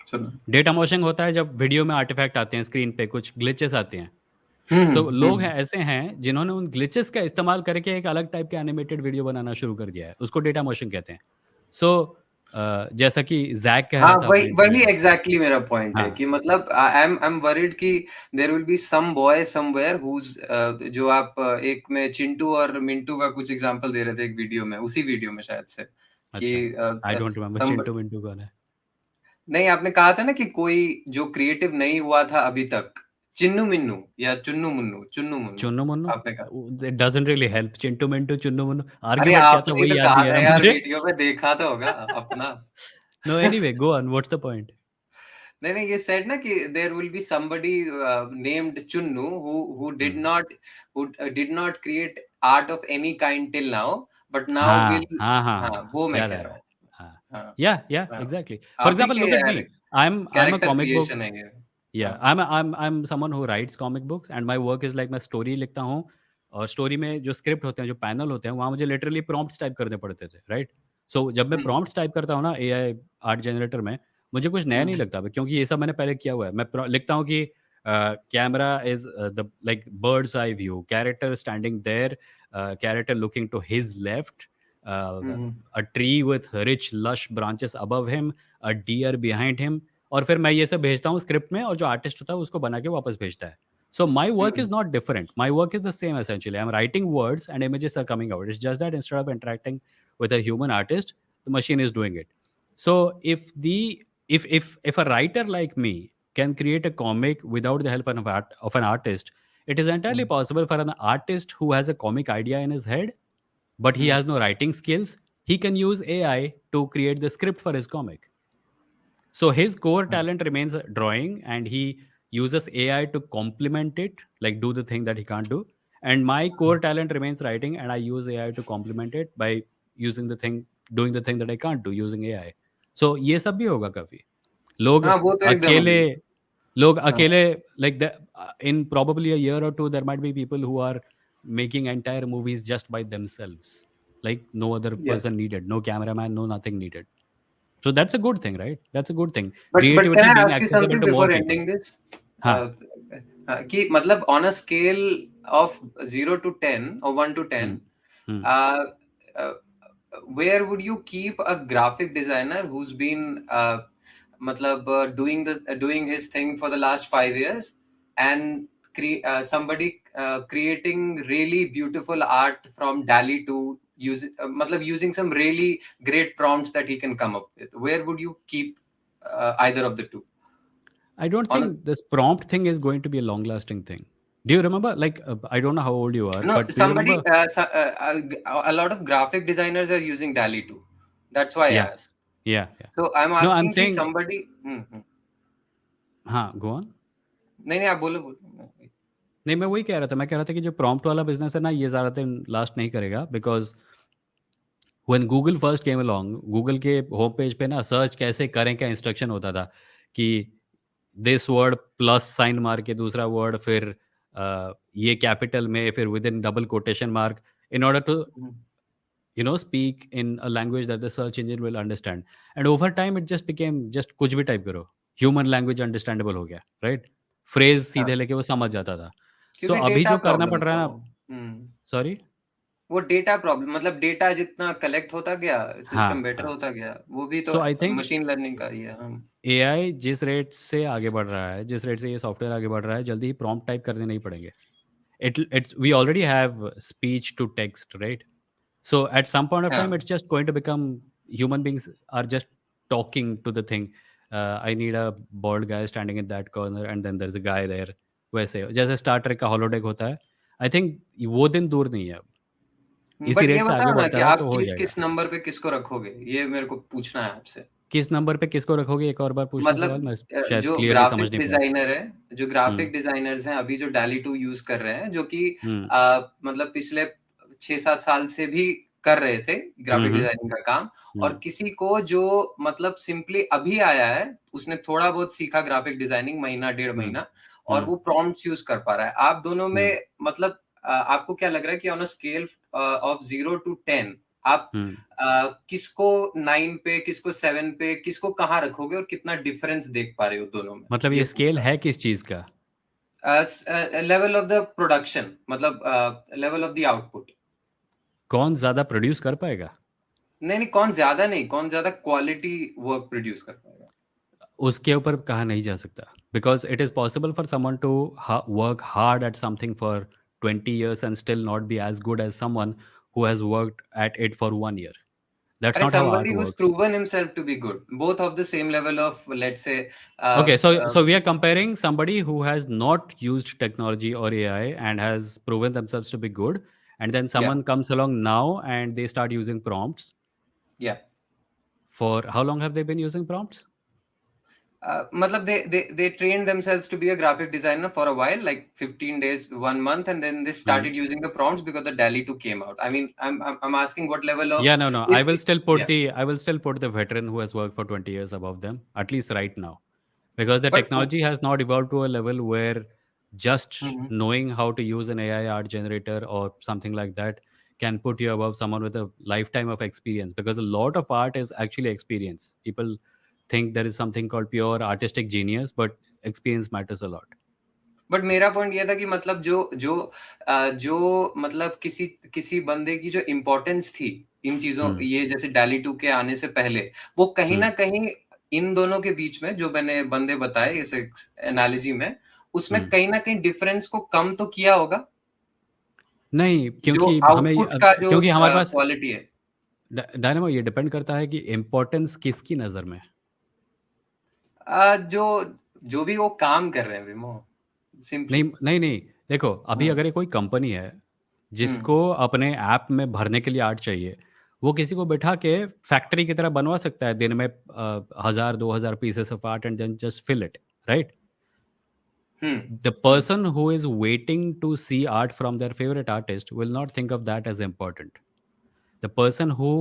सुना। Data मॉशिंग होता है जब वीडियो में आर्टिफैक्ट आते हैं, स्क्रीन पे कुछ ग्लिचेस आते हैं। हम्म सो लोग हम्म हैं, ऐसे हैं जिन्होंने उन ग्लिचेस का इस्तेमाल करके एक अलग टाइप के एनिमेटेड वीडियो बनाना शुरू कर दिया है। उसको डेटा मोशन कहते हैं। सो जैसा कि ज़ैक कह हाँ, रहा था अपने वही इंटरव्यू वही में। एग्जैक्टली मेरा पॉइंट है हाँ, कि मतलब आई एम वरीड कि there will be some boy somewhere whose, जो आप एक में चिंटू और मिंटू का कुछ एग्जांपल दे रहे थे एक वीडियो में, उसी वीडियो में शायद से अच्छा। कि I don't remember some Chintu Mintu कौन है? नहीं, आपने कहा था ना कि कोई जो क्रिएटिव नहीं हुआ था अभी तक, चिन्नू मिन्नू या चुन्नू मुन्नू चुन्नू मुन्नू? आपने कहा। It doesn't really help. Chintu Mintu, Chunnu Munnu, अरे आर्गुमेंट क्या था आपने ही वही तो याद कहा नहीं आ था रहा यार, मुझे। वीडियो में देखा तो होगा अपना। No, anyway go on, what's the point? नहीं नहीं, ये सेड ना कि there will be somebody named Chunnu who hmm. Did not create art of any kind till now, but now हाँ, विल। हाँ, हाँ, हाँ, हाँ, वो मैं याद कह आ रहा रहा है। हूँ। हाँ। हाँ या हाँ, एग्ज़ैक्टली। फॉर आप ही एग्ज़ाम्पल के लुक एट यार me. I am a character comic book. Creation है ये। Yeah, हाँ I'm someone who writes comic books and my work is like मैं स्टोरी लिखता हूँ और स्टोरी में जो स्क्रिप्ट होते हैं, जो पैनल होते हैं, वहाँ मुझे लिटरली प्रॉम्प्ट्स टाइप करने पड़ते थे, राइट? सो जब मैं हम्म प्रॉम्प्ट्स टाइप करता हूँ ना एआई आर्ट जनरेटर में, मुझे कुछ नया नहीं हम्म लगता क्योंकि ये सब मैंने पहले किया हुआ है। मैं लिखता हूँ कि camera is the like bird's eye view, character standing there, character looking to his left, hmm a tree with rich lush branches above him, a deer behind him. और फिर मैं ये सब भेजता हूँ स्क्रिप्ट में और जो आर्टिस्ट होता है उसको बना के वापस भेजता है. So my work is hmm not different. My work is the same essentially. I'm writing words and images are coming out. It's just that instead of interacting with a human artist, the machine is doing it. So if a writer like me can create a comic without the help of an artist, it is entirely hmm possible for an artist who has a comic idea in his head, but he hmm has no writing skills. He can use AI to create the script for his comic. So his core hmm talent remains drawing, and he uses AI to complement it, like do the thing that he can't do. And my core talent remains writing, and I use AI to complement it by using the thing, doing the thing that I can't do using AI. So ये सब भी होगा काफी. लोग हाँ, वो तो एकदम अकेले अभी। लोग हाँ अकेले like the, in probably a year or two there might be people who are making entire movies just by themselves, like no other या person needed, no cameraman, no nothing needed. So that's a good thing, right? That's a good thing. But can Creativity I being ask you accessible something to more before people. Ending this, हाँ. कि मतलब on a scale of 0 to 10 or 1 to 10, Hmm. Hmm. uh, uh, where would you keep a graphic designer who's been matlab doing his thing for the last 5 years, and somebody creating really beautiful art from Dali to use matlab using some really great prompts that he can come up with? Where would you keep either of the two. I don't On think this prompt thing is going to be a long lasting thing. Do you remember? Like, I don't know how old you are, No, but do you remember? a lot of graphic designers are using DALL-E too. That's why I Yeah, asked. yeah, yeah. So I'm No, I'm asking कि saying, somebody हाँ, go on. नहीं आप बोलो बोलो. नहीं, मैं वही कह रहा था। मैं कह रहा था कि जो प्रॉम्प्ट वाला बिजनेस है ना, ये ज़्यादा दिन लास्ट नहीं करेगा, because when Google first came along, Google के होम पेज पे ना सर्च कैसे करें का इंस्ट्रक्शन होता था कि दिस वर्ड प्लस साइन मार के दूसरा वर्ड, फिर ये कैपिटल में, फिर with in double quotation mark, in order to speak in a language that the search engine will understand. And over time it just became just कुछ भी type करो, ह्यूमन लैंग्वेज अंडरस्टैंडेबल हो गया, right? Phrase हाँ, सीधे लेके वो समझ जाता था. सो क्योंकि अभी डेटा जो करना प्रॉब्लम पड़ रहा था है वो. ना, सॉरी. वो डेटा प्रॉब्लम, मतलब डेटा जितना कलेक्ट होता गया, हाँ, सिस्टम बेटर हाँ. होता गया. वो भी तो सो आई थिंक मशीन लर्निंग का ही है. हम एआई जिस रेट से आगे बढ़ रहा है, जिस रेट से ये सॉफ्टवेयर आगे बढ़ रहा है, जल्दी ही प्रॉम्प्ट टाइप करने नहीं पड़ेंगे. It's we already have speech to text, right? So at some point of time हाँ. it's just going to become human beings are just talking to the thing. I need a bald guy standing in that corner and then there's a guy there. वैसे जैसे Star Trek का holodeck होता है, I think वो दिन दूर नहीं है अब. इसी बट ये रेट से आगे बताओ ना बढ़ता कि रहा आप तो हो किस जाएगा. किस नंबर पे किसको रखोगे, ये मेरे को पूछना है आपसे. किस नंबर पे किसको रखोगे, एक और बार पूछना सवाल, मतलब मैं शायद जो क्लियरली समझ ग्राफिक नहीं पाया. डिजाइनर है, जो ग्राफिक हम्म. डिजाइनर्स हैं अभी जो डैली 2 यूज कर रहे हैं, जो कि हम्म. मतलब पिछले 6-7 साल से भी कर रहे थे ग्राफिक हम्म. डिजाइनिंग का काम, और हम्म. किसी को जो मतलब सिंपली अभी आया है, उसने थोड़ा बहुत सीखा ग्राफिक डिजाइनिंग, महीना डेढ़ हम्म. महीना, और हम्म. वो प्रॉम्प्ट्स यूज कर पा रहा है. आप दोनों हम्म. में मतलब आपको क्या लग रहा है कि on a scale of 0 to 10 आप हम्म. किसको 9 पे, किसको 7 पे, किसको कहाँ रखोगे और कितना डिफरेंस देख पा रहे हो दोनों में? मतलब ये ये स्केल पूछना. है किस चीज का? लेवल ऑफ द प्रोडक्शन, मतलब लेवल ऑफ द आउटपुट. कौन ज्यादा प्रोड्यूस कर पाएगा? नहीं नहीं, कौन ज्यादा नहीं, कौन ज्यादा क्वालिटी वर्क प्रोड्यूस कर पाएगा. उसके ऊपर कहा नहीं जा सकता, because it is possible for someone to work hard at something for 20 years and still not be as good as someone who has worked at it for 1 year. That's अरे not how art somebody who's works. proven himself to be good, both of the same level of, let's say, Okay, so we are comparing somebody who has not used technology or AI and has proven themselves to be good, and then yeah, someone comes along now and they start using prompts. yeah. For how long have they been using prompts? मतलब they trained themselves to be a graphic designer for a while, like 15 days, 1 month, and then they Hmm. started using the prompts because the DALL-E 2 came out. I mean, I'm asking what level of, Yeah, no. if I will still put the veteran who has worked for 20 years above them, at least right now. Because the but technology has not evolved to a level where just Mhm. knowing how to use an AI art generator or something like that can put you above someone with a lifetime of experience. Because a lot of art is actually experience. People think there is something called pure artistic genius, but experience matters a lot. But मेरा point ये था कि मतलब जो जो जो मतलब किसी किसी बंदे की जो इम्पोर्टेंस थी इन चीजों, Hmm. ये जैसे डैली 2 के आने से पहले, वो कहीं Hmm. ना कहीं इन दोनों के बीच में जो मैंने बंदे बताए इस एनालिजी में, उसमें Hmm. कहीं ना कहीं डिफरेंस को कम तो किया होगा, नहीं, जो क्योंकि हमें आउटपुट का जो क्योंकि हमारे पास क्वालिटी है. डायनामो ये डिपेंड करता है कि इम्पोर्टेंस किसकी नज़र में है. जो जो भी वो काम कर रहे हैं विमो, नहीं, सिंपली. नहीं, नहीं। देखो, अभी हम्म. अगर ये कोई कंपनी है, हम्म. जिसको अपने ऐप में भरने के लिए आर्ट चाहिए, वो किसी को बिठा के फैक्ट्री की तरह बनवा सकता है दिन में 1000, 2000 pieces of art and then just fill it, right? Hmm. The person who is waiting to see art from their favorite artist will not think of that as important. The person who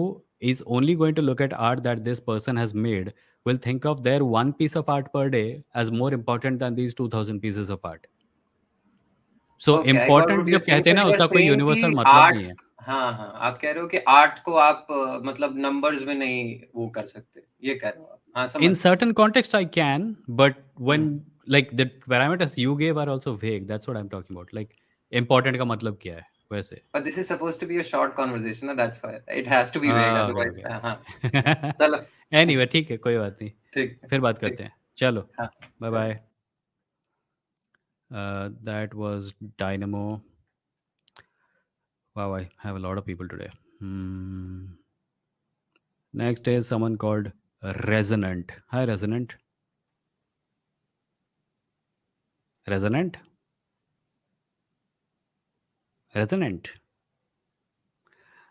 is only going to look at art that this person has made will think of their one piece of art per day as more important than these 2000 pieces of art. So okay, I got important what you are जब saying. कहते सो हैं ना, you are उसका कोई saying कि universal मतलब art, नहीं है. हाँ हाँ, आप कह रहे हो कि आर्ट को आप मतलब नंबर्स में नहीं वो कर सकते, ये कह रहे हो आप. हाँ, In समझ गया. certain context I can, but when, hmm. like, the parameters you gave are also vague. That's what I'm talking about. Like, important का मतलब क्या है वैसे? But this is supposed to be a short conversation, ना, that's why it has to be vague, okay, otherwise हाँ हाँ. Okay. चलो. Anyway, ठीक है, कोई बात नहीं. ठीक है. फिर बात ठीक. करते हैं. चलो, हाँ, बाय चलो. Bye. That was Dynamo. Wow, I have a lot of people today. Next is someone called Resonant. Hi, resonant. Resonant. Resonant.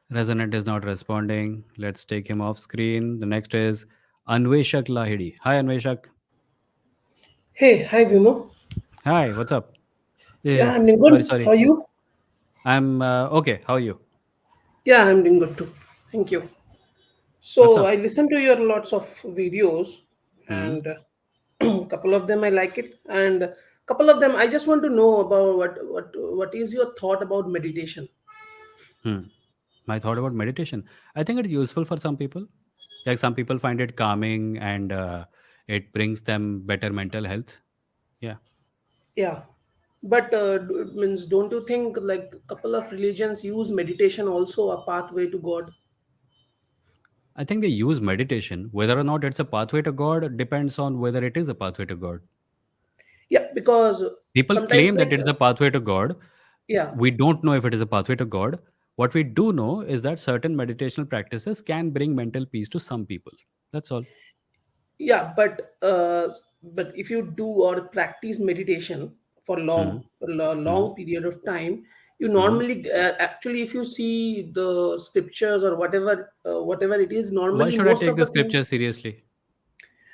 Resonant is not responding. Let's take him off screen. The next is Anveshak Lahidi. Hi, Anveshak. Hey, hi Vimoh. Hi, what's up? Yeah, Eh, I'm doing sorry, good. How sorry. are you? I'm okay. How are you? Yeah, I'm doing good too. Thank you. What's So up? I listen to your lots of videos, Hmm. and couple of them I like it, and couple of them I just want to know about what is your thought about meditation? Hmm. My thought about meditation. I think it's useful for some people. Like some people find it calming and it brings them better mental health. Yeah. Yeah, but means don't you think like couple of religions use meditation also a pathway to God? I think they use meditation. Whether or not it's a pathway to God depends on whether it is a pathway to God. Yeah, because People sometimes claim that like it is a pathway to God. yeah. We don't know if it is a pathway to God. What we do know is that certain meditational practices can bring mental peace to some people. That's all. Yeah, but if you do or practice meditation for Hmm. Hmm. long period of time, you Hmm. normally actually if you see the scriptures or whatever it is, Why normally should I most take of the the thing. scripture seriously?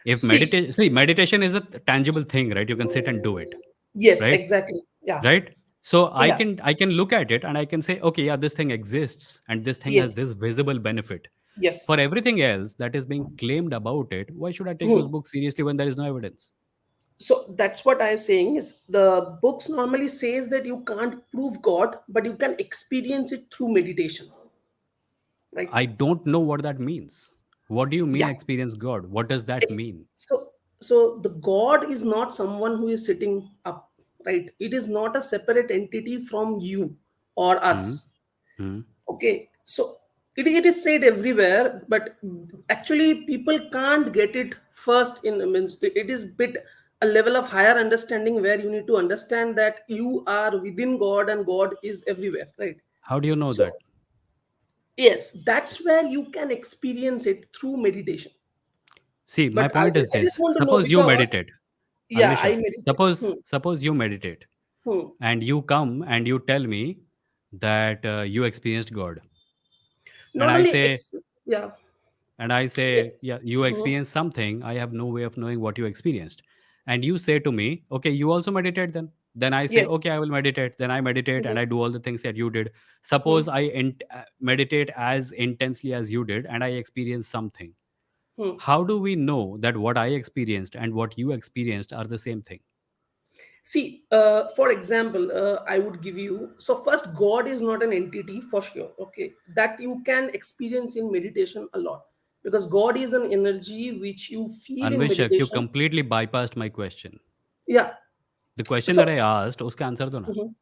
If See, meditation, see, meditation is a tangible thing, right? You can sit and do it, yes, right? exactly. Yeah, Right? So I yeah, can I can look at it and I can say, okay, yeah, this thing exists and this thing has this yes, visible benefit. yes. For everything else that is being claimed about it, why should I take those Hmm. books seriously when there is no evidence? So that's what I'm saying is the books normally says that you can't prove God, but you can experience it through meditation, right? I don't know what that means. What do you mean Yeah. experience God? What does that It's mean? so the God is not someone who is sitting up, right? It is not a separate entity from you or Hmm. us. Hmm. Okay, so it is said everywhere, but actually people can't get it first in means it is bit a level of higher understanding where you need to understand that you are within God and God is everywhere, right? How do you know that? So yes, that's where you can experience it through meditation. See, my But I, point is I just this. want to know Suppose you because meditate. yeah, I Anveshak, meditate. suppose you meditate Hmm. and you come and you tell me that you experienced God. And I Normally, say, yeah, yeah. yeah, you Hmm. experienced something. I have no way of knowing what you experienced. And you say to me, okay, you also meditate then. Then I say, Yes. okay, I will meditate. Then I meditate and Hmm. I do all the things that you did. Hmm. Suppose I meditate as intensely as you did and I experience something. Hmm. How do we know that what I experienced and what you experienced are the same thing? See, for example, I would give you. So first, God is not an entity for sure. Okay, that you can experience in meditation a lot because God is an energy which you feel in Anveshak, you meditation. completely bypassed my question. Yeah. The question that So I asked, uska answer do na. mhm.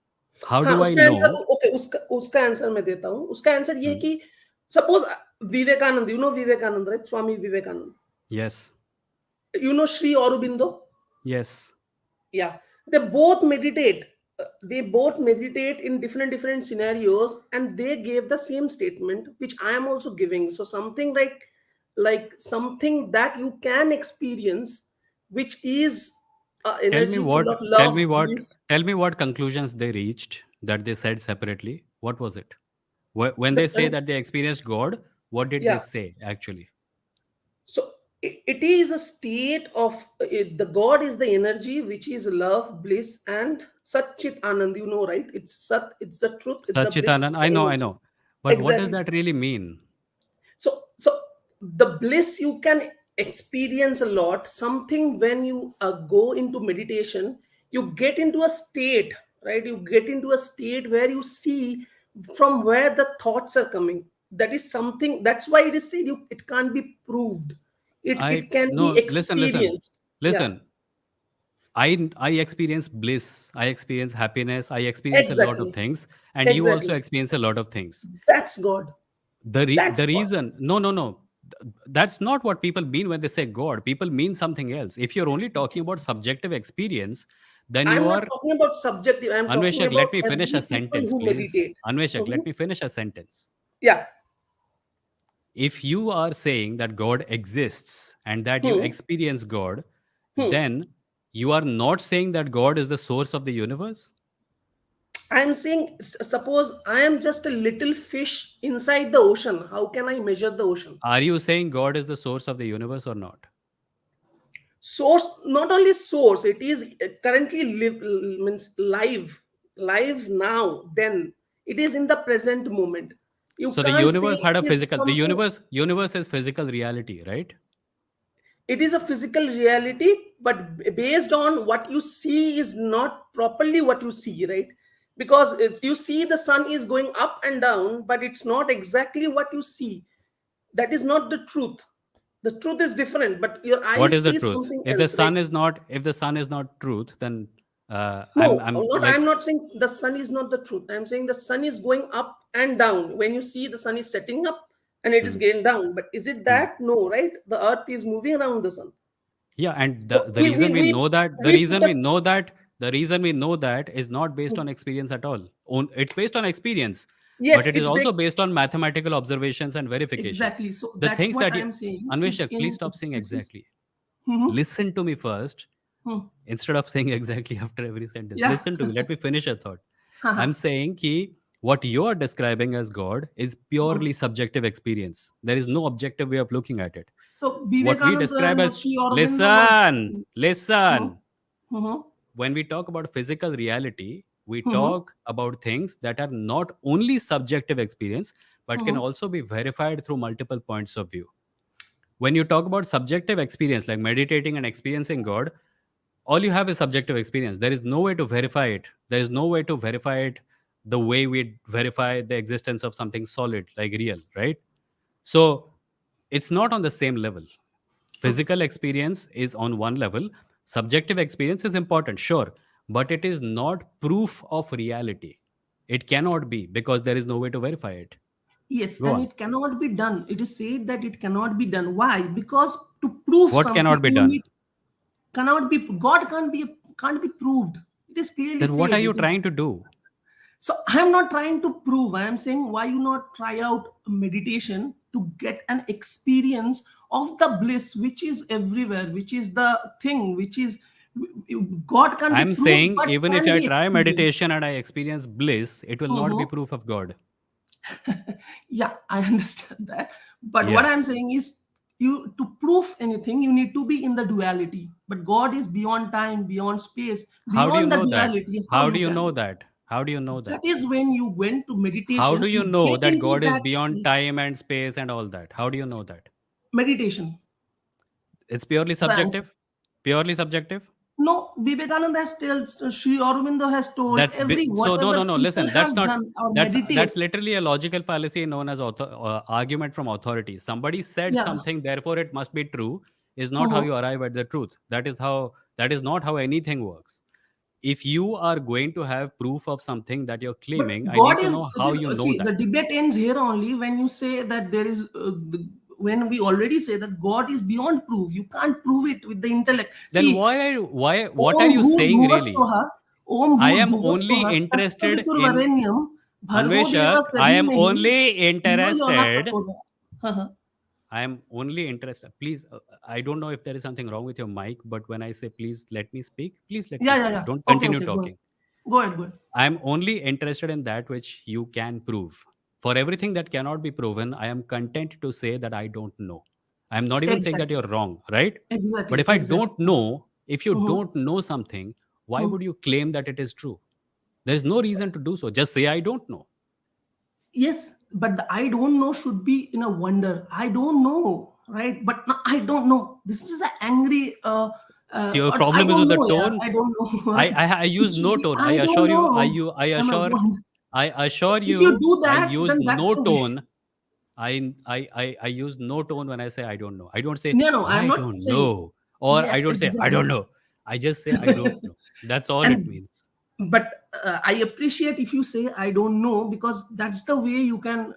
How हाँ do I उसका answer know? Okay उसका उसका answer मैं देता हूँ उसका answer ये है Hmm. कि suppose Vivekananda you know Vivekananda right Swami Vivekananda Yes. You know Shri Aurobindo Yes. yeah they both meditate they both meditate in different scenarios and they gave the same statement which I am also giving so something like something that you can experience which is Tell me energy full what of tell love me what bliss tell me what conclusions they reached that they said separately. What was it? When the they say that they experienced God, what did they yeah say actually? so it is a state of the God is the energy which is love bliss and satchit anand you know right it's sat it's the truth it's the bliss Sachitanand, it's the I energy know. But what does exactly that really mean? so the bliss you can experience a lot something when you go into meditation you get into a state right you get into a state where you see from where the thoughts are coming that is something that's why it is said you it can't be proved it I can be no, experienced yeah listen. I experience bliss, I experience happiness, I experience a lot of exactly things, and you also exactly experience a lot of things. that's God that's The God reason, no. That's not what people mean when they say God. People mean something else. If you're only talking about subjective experience, then you I'm not are talking about subjective I'm talking Anveshak. about Let me finish a every people sentence, who please. meditate. Anveshak, Mhm. let me finish a sentence. Yeah if you are saying that God exists and that you Hmm. experience God, Hmm. then you are not saying that God is the source of the universe? I am saying, suppose I am just a little fish inside the ocean. How can I measure the ocean? Are you saying God is the source of the universe or not? Source, not only source, it is currently means live now. Then it is in the present moment. You So the can't say universe it had a is physical, the something. universe is physical reality, right? It is a physical reality, but based on what you see is not properly what you see, right? Because you see the sun is going up and down, but it's not exactly what you see. That is not the truth. The truth is different, but your What eyes is the see truth? something If the else, right? sun is not, if the sun is not truth, then No, I'm not, like, I'm not saying the sun is not the truth. I'm saying the sun is going up and down. When you see the sun is setting up and it is hmm, going down, but is it hmm. that? No, right? The earth is moving around the sun. Yeah, and So the reason we know that, we put a, the reason we know that is not based on experience at all. It's based on experience, yes, but it is it's big. also based on mathematical observations and verifications. Exactly. So The that's things what that you, I'm saying is Anveshak, please in stop saying this is. exactly. Mhm. Listen to me first Hmm. instead of saying exactly after every sentence. Yeah. Listen to me. Let me finish a thought. I'm Haha. saying ki what you are describing as God is Hmm. purely subjective experience. There is no objective way of looking at it. So What we Vivekananda describe and as Sri Aurobindo was. Mhm. listen. Mhm. When we talk about physical reality, we Mhm. talk about things that are not only subjective experience, but can Mhm. also be verified through multiple points of view. When you talk about subjective experience, like meditating and experiencing God, all you have is subjective experience. There is no way to verify it. There is no way to verify it the way we verify the existence of something solid, like real, right? So it's not on the same level. Okay. Physical experience is on one level, subjective experience is important, sure, but it is not proof of reality. It cannot be because there is no way to verify it. Yes, Go and on. it cannot be done. It is said that it cannot be done. Why? Because to prove What something, cannot be you done? need cannot be God can't be proved. It is clearly Then what said. are It you is. trying to do? So I am not trying to prove. I am saying why you not try out meditation to get an experience of the bliss which is everywhere, which is the thing, which is God can't be I'm proved, saying but even if can I be try experienced. meditation and I experience bliss, it will not be Mhm. proof of God. Yeah, I understand that. But what Yeah. I'm saying is, you to prove anything, you need to be in the duality. But God is beyond time, beyond space, How do you beyond the know that? duality. How How do you you know can? that? How do you know That that? is when you went to How do meditation, you you know get that into God is that beyond state. time and space and all that? How do you know that? Meditation. It's purely The answer. subjective? Purely subjective? No, Vivekananda has told, Sri Aurobindo has told every So no, no, whatever no, people listen, that's have not, done or meditate. that's literally a logical fallacy known as argument from authority. Somebody said Yeah. something, therefore it must be true, is not how Mhm. you arrive at the truth. That is not how anything works. If you are going to have proof of something that you're But claiming, I God need to is know it how is you know see, the that. debate ends here only when you say that there is when we already say that God is beyond proof. You can't prove it with the intellect. Then See, what are Om you Bhur saying really? Bhuvaswaha, Om I Bhur am only Bhuvaswaha, interested Tatsavitur in Varenyam, Bhargo Deva Anveshak. I am Sahimehi, only Dhiyo Yona interested. Prachodaya. I am only interested. Please, I don't know if there is something wrong with your mic, but when I say please let me speak, please let me Yeah, yeah, speak. yeah. Don't Okay, continue okay, go ahead. talking. Go ahead, go ahead. I am only interested in that which you can prove. For everything that cannot be proven, I am content to say that I don't know. I am not even saying that Exactly. you're wrong, right? But Exactly. if I don't Exactly. know, if you Mhm. don't know something, why Mhm. would you claim that it is true? There is no reason to do so. Just say, I don't know. Yes, but the I don't know should be in a wonder. I don't know, right? But no, I don't know. This is an angry. So your Or I problem is with don't the know. Yeah, tone. I don't know. I, Right? I, I It use should no be. tone. I I don't assure you, know. I'm a wonder. I assure If you you, do I that, use then that's no the way. tone. I use no tone when I say I don't know. I don't say No, no, I'm I not don't saying. know, or I Yes, don't say I don't exactly. know. I just say I don't know. That's all it And means. but I appreciate if you say I don't know, because that's the way you can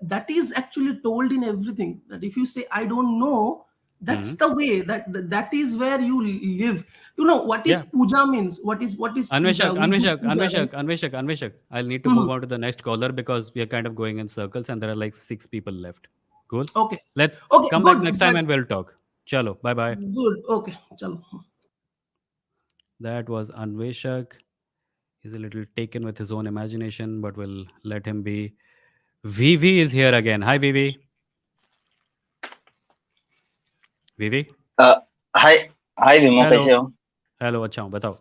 that is actually told in everything, that if you say I don't know, Hmm. that's the way that is where you live. You know what is Yeah. puja means? What is puja? We do puja, right? Anveshak. I'll need to move Mhm. on to the next caller because we are kind of going in circles and there are like 6 people left. Cool. Okay. Let's Okay, come back good. next time and we'll talk. Chalo, bye bye. Good. Okay. Chalo. That was Anveshak. He's a little taken with his own imagination, but we'll let him be. Vivi is here again. Hi, Vivi. Vivi. हाय हाय विमो, hello कैसे हो? Hello, अच्छा हूँ, बताओ.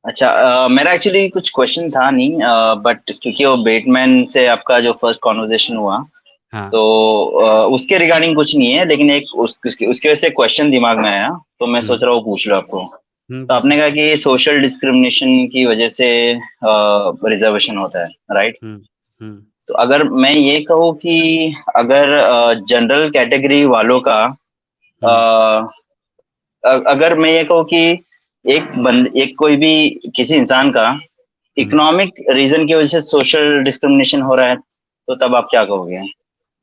अच्छा, मेरा actually कुछ question था नहीं, बट क्योंकि वो बेटमैन से आपका जो फर्स्ट कॉन्वर्जेशन हुआ, हाँ. तो उसके रिगार्डिंग कुछ नहीं है, लेकिन एक उसकी वजह से क्वेश्चन दिमाग में आया, तो मैं सोच रहा हूँ पूछ लो आपको. तो पूछ आपने लो. कहा कि सोशल डिस्क्रिमिनेशन की वजह से रिजर्वेशन होता है, राइट? हम्म. तो अगर मैं ये कहूँ कि अगर जनरल कैटेगरी वालों का अगर मैं ये कहूँ कि एक कोई भी किसी इंसान का इकोनॉमिक रीजन की वजह से सोशल डिस्क्रिमिनेशन हो रहा है, तो तब आप क्या कहोगे?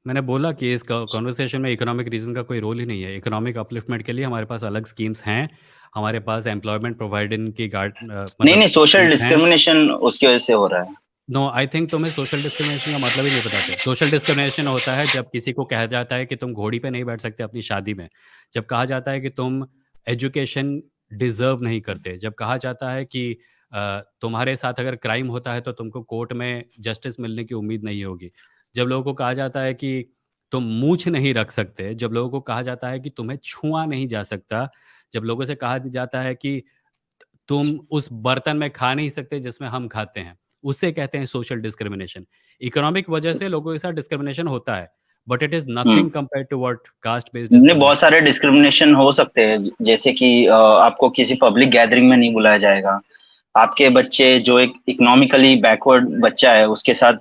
मैंने बोला कि इस कॉन्वर्सेशन में इकोनॉमिक रीजन का कोई रोल ही नहीं है. इकोनॉमिक अपलिफ्टमेंट के लिए हमारे पास अलग स्कीम्स हैं. हमारे पास एम्प्लॉयमेंट प्रोवाइडिंग की नहीं मतलब सोशल स्कीम्स हैं. डिस्क्रिमिनेशन उसकी वजह से हो रहा है. नो, आई थिंक तुम्हें सोशल डिस्क्रिमिनेशन का मतलब ही नहीं पता फिर. सोशल डिस्क्रिमिनेशन होता है जब किसी को कहा जाता है कि तुम घोड़ी पे नहीं बैठ सकते अपनी शादी में. जब कहा जाता है कि तुम एजुकेशन डिजर्व नहीं करते. जब कहा जाता है कि तुम्हारे साथ अगर क्राइम होता है तो तुमको कोर्ट में जस्टिस मिलने की उम्मीद नहीं होगी. जब लोगों को कहा जाता है कि तुम मूछ नहीं रख सकते. जब लोगों को कहा जाता है कि तुम्हें छुआ नहीं जा सकता. जब लोगों से कहा जाता है कि तुम उस बर्तन में खा नहीं सकते जिसमें हम खाते हैं, उसे कहते हैं सोशल डिस्क्रिमिनेशन. इकोनॉमिक वजह से लोगों के साथ डिस्क्रिमिनेशन होता है, but it is nothing compared to what caste based नहीं, बहुत डिस्क्रिमिनेशन. सारे डिस्क्रिमिनेशन हो सकते हैं, जैसे कि आपको किसी पब्लिक गैदरिंग में नहीं बुलाया जाएगा. आपके बच्चे जो एक इकोनॉमिकली बैकवर्ड बच्चा है, उसके साथ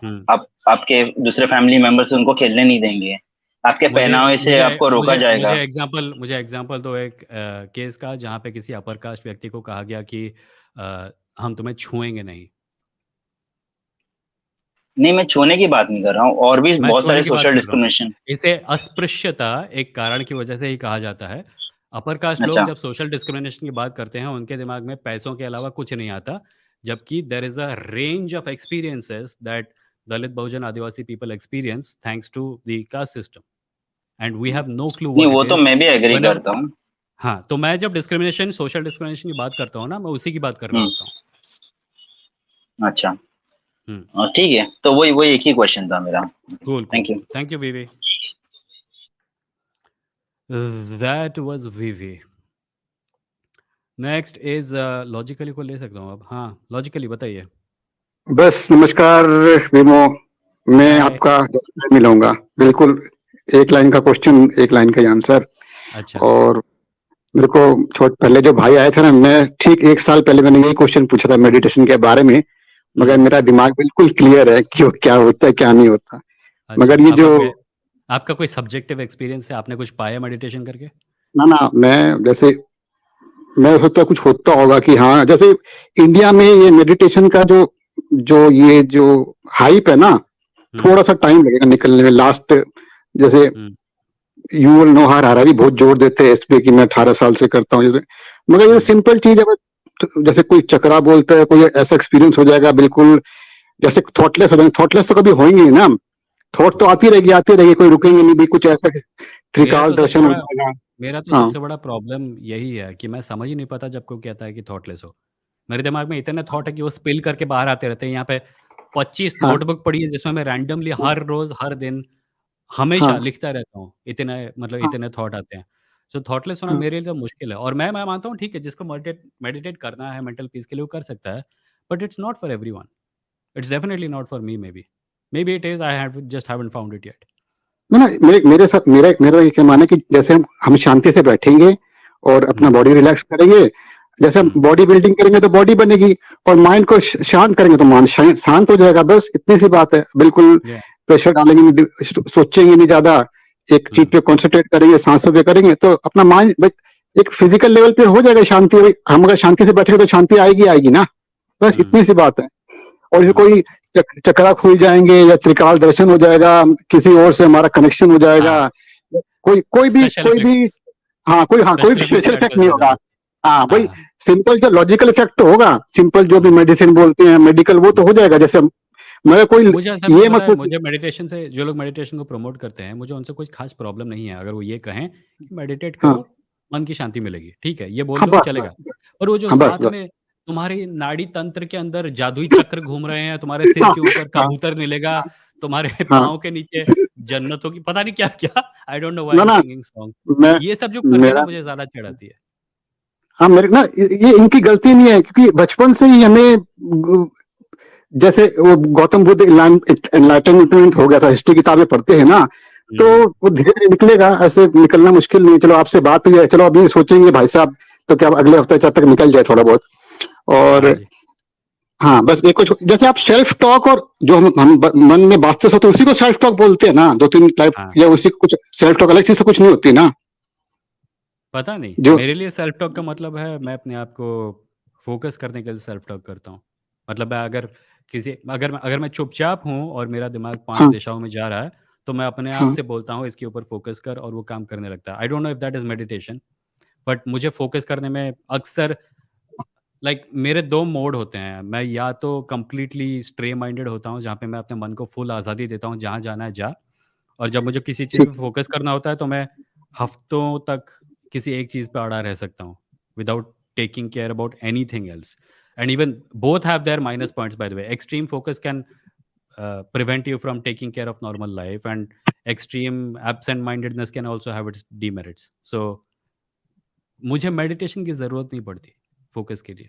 आपके दूसरे फैमिली मेंबर्स उनको खेलने नहीं देंगे. आपके पहनावे से आपको रोका जाएगा. मुझे एग्जांपल दो एक केस का जहाँ पे किसी अपर कास्ट व्यक्ति को कहा गया कि हम तुम्हें छुएंगे नहीं. नहीं, मैं छूने की बात नहीं कर रहा हूँ, और भी मैं बहुत छूने सारे की बात सोशल कर रहा हूँ. डिस्क्रिमिनेशन. इसे अस्पृश्यता एक कारण की वजह से ही कहा जाता है. अपर कास्ट लोग अच्छा. जब सोशल डिस्क्रिमिनेशन की बात करते हैं उनके दिमाग में पैसों के अलावा कुछ नहीं आता. जबकि there is a range of experiences that Dalit Bahujan Adivasi people experience thanks to the caste system and we have no clue नहीं, व्हाट वो इट तो इज. मैं भी एग्री करता हूँ. हाँ, तो मैं जब डिस्क्रिमिनेशन सोशल डिस्क्रिमिनेशन की बात करता हूँ ना, मैं उसी की बात कर रहा होता हूँ. अच्छा, हम्म. ठीक है, तो वही एक ही क्वेश्चन था मेरा. Cool. Thank you. Thank you, Vivi. That was Vivi. Next is logically को ले सकता हूँ अब. हाँ, लॉजिकली बताइए. बस नमस्कार विमो, मैं Hi. आपका मिलूंगा बिल्कुल. एक लाइन का क्वेश्चन, एक लाइन का आंसर. अच्छा. और मेरे को पहले जो भाई आए थे ना, मैं ठीक 1 साल पहले मैंने यही क्वेश्चन पूछा था मेडिटेशन के बारे में, मगर मेरा दिमाग बिल्कुल क्लियर है कि वो क्या होता है क्या नहीं होता. अच्छा, मगर ये जो आपका कोई सब्जेक्टिव एक्सपीरियंस है, आपने कुछ पाया मेडिटेशन करके? ना मैं सोचता कुछ होता होगा कि हाँ, जैसे इंडिया में ये मेडिटेशन का जो हाइप है ना, थोड़ा सा टाइम लगेगा निकलने में. लास्ट जैसे यू विल नो हर भी बहुत जोर देते हैं इस पे कि मैं 18 साल से करता हूँ जैसे. मगर ये सिंपल चीज है, जैसे कोई चक्रा बोलता है, कोई ऐसा एक्सपीरियंस हो जाएगा बिल्कुल जैसे थॉटलेस हो जाएंगे. थॉटलेस तो कभी होंगे ही ना, थॉट तो आती रहेगी, कोई रुकेंगे नहीं भी. कुछ ऐसा त्रिकाल दर्शन हो जाएगा. मेरा तो सबसे बड़ा प्रॉब्लम यही है कि मैं समझ ही नहीं पाता जब कोई कहता है कि थॉटलेस हो. मेरे दिमाग में इतने थॉट है कि वो स्पिल करके बाहर आते रहते हैं. यहाँ पे 25 नोटबुक पड़ी है जिसमें मैं रैंडमली हर रोज हर दिन हमेशा लिखता रहता हूँ. इतने थॉट आते हैं. सो थॉटलेस होना मेरे लिए तो मुश्किल है. और मैं मानता हूँ ठीक है, जिसको मेडिटेट करना है मेंटल पीस के लिए वो कर सकता है, but it's not for everyone. It's definitely not for me. May be it is. I just haven't found it yet. ना मेरे साथ मेरा ये क्या मानना है कि जैसे हम शांति से बैठेंगे और अपना बॉडी रिलैक्स करेंगे, जैसे हम बॉडी बिल्डिंग करेंगे तो बॉडी बनेगी, और माइंड को शांत करेंगे तो माइंड शांत हो जाएगा. बस इतनी सी बात है. बिल्कुल प्रेशर डालेंगे नहीं, सोचेंगे नहीं ज्यादा, एक चीज पे कॉन्सेंट्रेट करेंगे, सांसों पे करेंगे तो अपना माइंड एक फिजिकल लेवल पे हो जाएगा शांति. हम अगर शांति से बैठेंगे तो शांति आएगी ना. बस इतनी सी बात है. और जो कोई चक्रा खुल जाएंगे या त्रिकाल दर्शन हो जाएगा, किसी और से हमारा कनेक्शन हो जाएगा, कोई भी कोई स्पेशल इफेक्ट नहीं होगा. हाँ, वही सिंपल जो लॉजिकल इफेक्ट तो होगा. सिंपल जो भी मेडिसिन बोलते हैं मेडिकल, वो तो हो जाएगा. जैसे मगर कोई मुझे असल ये में पता मत है, सोचिए। मुझे मेडिटेशन से, जो लोग मेडिटेशन को प्रमोट करते हैं, मुझे उनसे कुछ खास प्रॉब्लम नहीं है अगर वो ये कहें कि मेडिटेट हाँ, करो, मन की शांति मिलेगी, ठीक है, ये बोल हाँ, दो बस, चलेगा। बस, पर वो जो हाँ, बस, साथ बस। में तुम्हारी नाड़ी तंत्र के अंदर जादुई चक्र घूम रहे हैं, तुम्हारे सिर हाँ, के ऊपर हाँ, कबूतर मिलेगा, तुम्हारे हाँ, पाँव के नीचे जन्नत होगी, पता नहीं क्या-क्या, आई डोंट नो व्हाई ना, आई एम ना, सिंगिंग सॉन्ग। मैं ये सब जो करते हैं ना, मेरा मुझे ज़्यादा चिढ़ आती है। हाँ, मेरे ना ये इनकी गलती नहीं है, क्योंकि बचपन से ही हमें जैसे वो गौतम बुद्ध एनलाइटनमेंट हो गया था, हिस्ट्री किताबें पढ़ते हैं ना, तो हुँ, वो धीरे धीरे निकलेगा, ऐसे निकलना मुश्किल नहीं है। चलो आपसे बात हुई है, चलो अभी सोचेंगे भाई साहब, तो क्या अगले हफ्ते जब तक निकल जाए थोड़ा बहुत। और हाँ जी। हाँ, बस एक कुछ जैसे आप सेल्फ टॉक और जो मन में बात से होते उसी को सेल्फ टॉक बोलते हैं ना, 2-3 टाइप, हाँ। या उसी को कुछ सेल्फ टॉक अलग चीज से कुछ नहीं होती ना, पता नहीं, जो मेरे लिए सेल्फ टॉक का मतलब है मैं अपने आप को फ़ोकस करने के लिए सेल्फ टॉक करता हूँ। मतलब मैं अगर मैं चुपचाप हूँ और मेरा दिमाग 5 हाँ, दिशाओं में जा रहा है, तो मैं अपने आप हाँ, से बोलता हूँ इसके ऊपर फ़ोकस कर, और वो काम करने लगता है। आई don't know if that is meditation, but मुझे फ़ोकस करने में अक्सर मेरे 2 मोड होते हैं। मैं या तो कंप्लीटली स्ट्रे माइंडेड होता हूँ, जहाँ पे मैं अपने मन को फुल आज़ादी देता हूँ, जहाँ जाना है जा। और जब मुझे किसी चीज़ ठीक, पे फ़ोकस करना होता है, तो मैं हफ़्तों तक किसी एक चीज़ पे अड़ा रह सकता हूँ, without taking care about anything else. And even both have their minus points by the way. Extreme focus can prevent you from taking care of normal life, and extreme absent mindedness can also have its demerits. So मुझे meditation की ज़रूरत नहीं पड़ती focus के लिए।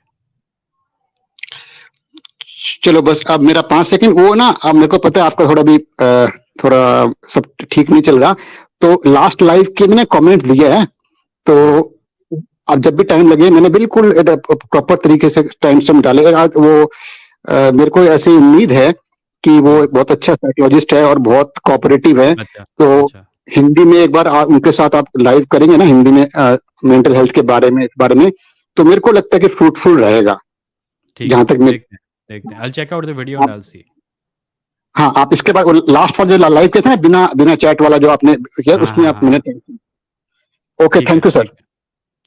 चलो बस अब मेरा 5 सेकंड वो ना, अब मेरे को पता है आपका थोड़ा भी थोड़ा सब ठीक नहीं चल रहा, तो लास्ट लाइव के मैंने कमेंट दिया है, तो हाँ, अब जब भी टाइम लगे, मैंने बिल्कुल प्रॉपर तरीके से टाइम स्टैम्प डाले, और आज वो मेरे को ऐसी उम्मीद है कि वो हुँ, एक बहुत अच्छा साइकोलॉजिस्ट है और बहुत कोऑपरेटिव है, अच्छा, तो अच्छा, हिंदी में एक बार उनके साथ आप लाइव करेंगे ना, हिंदी में मेंटल हेल्थ के बारे में, इस बारे में, तो मेरे को लगता है कि फ्रूटफुल रहेगा, ठीक जहां है, तक मैं देखते हैं। I will check out the video and I आप, विल सी। हाँ, आप इसके बाद लास्ट वाला जो लाइव किया था ना, बिना बिना चैट वाला जो आपने किया, हाँ, उसमें हाँ, आप हाँ, मैंने ओके, ठीक है, थैंक यू सर। ठीक है,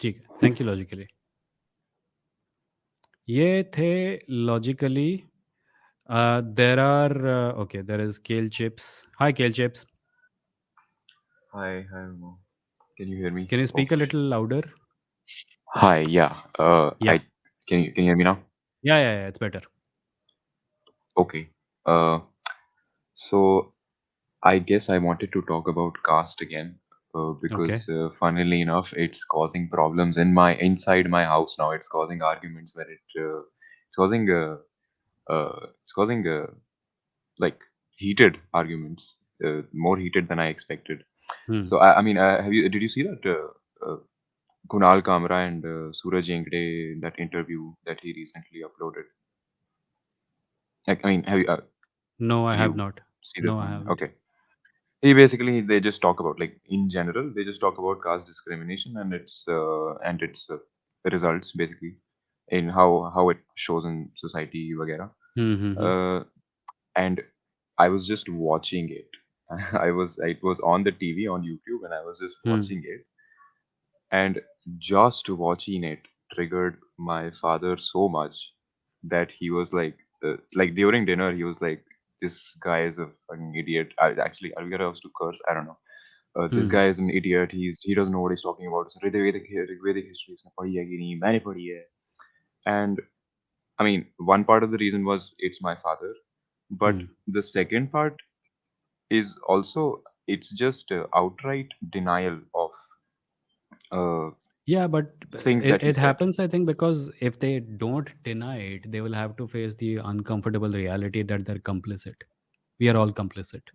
ठीक है। Thank you logically. ये थे logically. There are okay, there is kale chips. Hi kale chips, Hi, hi, Vimoh. Can you hear me? Can you Oh, speak a little louder? hi. Yeah. या, I can you hear me now? या, it's better. Okay. Uh, so I guess I wanted to talk about caste again, okay. because funnily enough, it's causing problems inside my house now. It's causing arguments where it's causing like heated arguments, more heated than I expected. Hmm, So I mean, did you see that Kunal Kamra and Suraj Engde, that interview that he recently uploaded? Like, I mean, no I did have you not, see that no I one? Haven't. Okay. They just talk about, like, in general, they just talk about caste discrimination and its results, basically, in how it shows in society, वगैरह. हुँ, हुँ, हुँ, Uh, and I was just watching it. It was on the TV on YouTube, and I was just hmm, watching it, and just watching it triggered my father so much that he was like during dinner, he was like, "This guy is a fucking idiot." Actually, are we allowed to curse? I don't know. This hmm, guy is an idiot. He doesn't know what he's talking about. So Rigvedic history इसने पढ़ी है कि नहीं? मैंने पढ़ी है. And I mean, one part of the reason was it's my father, but hmm. the second part is also, it's just outright denial of uh, Yeah, but things it, that he it said. happens, I think, because if they don't deny it, they will have to face the uncomfortable reality that they're complicit. We are all complicit.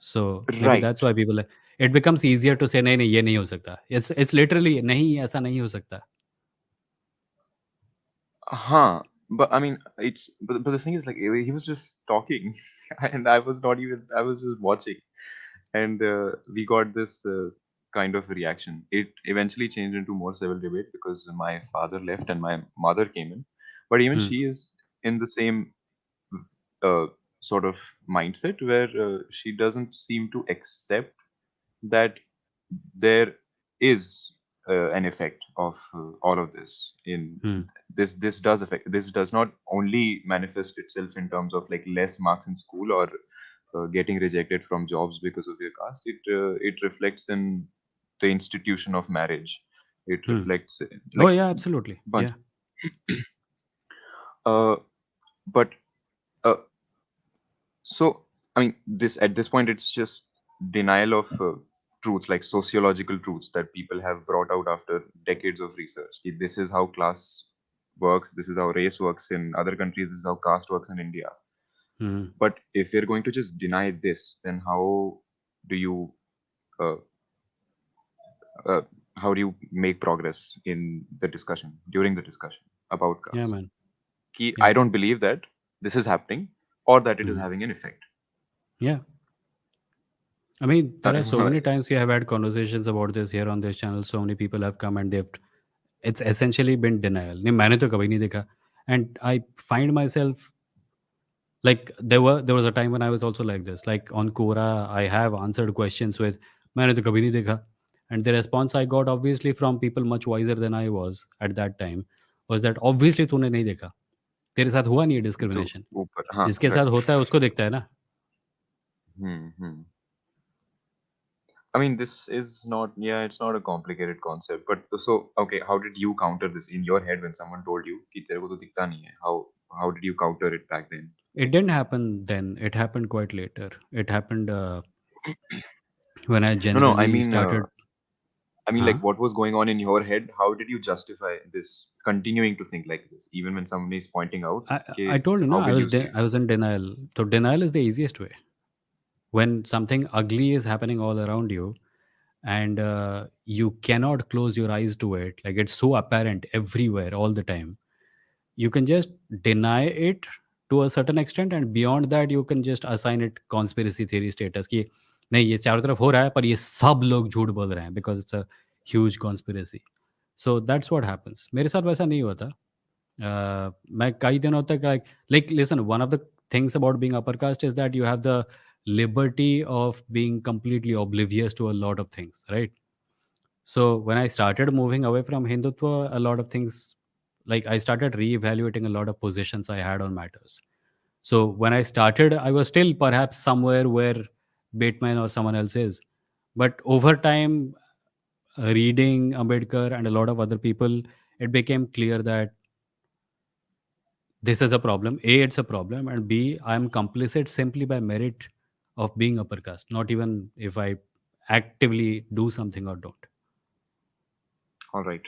So maybe Right. that's why people, it becomes easier to say, नहीं नहीं ये नहीं हो सकता. It's literally नहीं, ऐसा नहीं हो सकता. Huh. But I mean, but the thing is, like, he was just talking, and I was not even. I was just watching, and we got this kind of reaction. It eventually changed into more civil debate because my father left and my mother came in, but even Hmm. she is in the same uh, sort of mindset where she doesn't seem to accept that there is an effect of all of this. In Hmm. this does affect. This does not only manifest itself in terms of like less marks in school or getting rejected from jobs because of your caste. It reflects in the institution of marriage. It Hmm. reflects Oh like yeah, absolutely. bunch. Yeah. Uh, but uh, so I mean, this at this point, it's just denial of truths, like sociological truths that people have brought out after decades of research. This is how class works. This is how race works in other countries. This is how caste works in India. Hmm. But if you're going to just deny this, then do you uh, uh, how do you make progress in the discussion during the discussion about Yeah, caste? man. I Yeah. don't believe that this is happening or that it is Hmm. having an effect. Yeah. I mean, there are so Uh, many times we have had conversations about this here on this channel. So many people have come and they've, it's essentially been denial. नहीं मैंने तो कभी नहीं देखा. And I find myself like there was a time when I was also like this. Like on Quora, I have answered questions with मैंने तो कभी नहीं देखा. And the response I got obviously from people much wiser than I was at that time was that obviously तूने नहीं देखा. तेरे साथ हुआ नहीं है तो डिस्क्रिमिनेशन. ऊपर हाँ जिसके साथ right. होता है उसको दिखता है ना. Hmm. I mean, this is not, yeah, it's not a complicated concept. But so, okay, how did you counter this in your head when someone told you कि तेरे को तो दिखता नहीं है? How did you counter it back then? It didn't happen then. It happened quite later. It happened when I No, genuinely started. I mean, Huh? like, what was going on in your head? How did you justify this continuing to think like this, even when someone is pointing out? I told you, no, How will you see it? I was in denial. So denial is the easiest way. When something ugly is happening all around you, and you cannot close your eyes to it, like it's so apparent everywhere all the time, you can just deny it to a certain extent, and beyond that you can just assign it conspiracy theory status कि नहीं ये चारों तरफ हो रहा है पर ये सब लोग झूठ बोल रहे हैं because it's a huge conspiracy. So that's what happens. मेरे साथ वैसा नहीं हुआ था. मैं कई दिनों तक like listen, one of the things about being upper caste is that you have the liberty of being completely oblivious to a lot of things, right? So when I started moving away from Hindutva, a lot of things, like I started reevaluating a lot of positions I had on matters. So when I started, I was still perhaps somewhere where Bateman or someone else is. But over time, reading Ambedkar and a lot of other people, it became clear that this is a problem. A, it's a problem. And B, I'm complicit simply by merit of being upper caste, not even if I actively do something or don't. All right.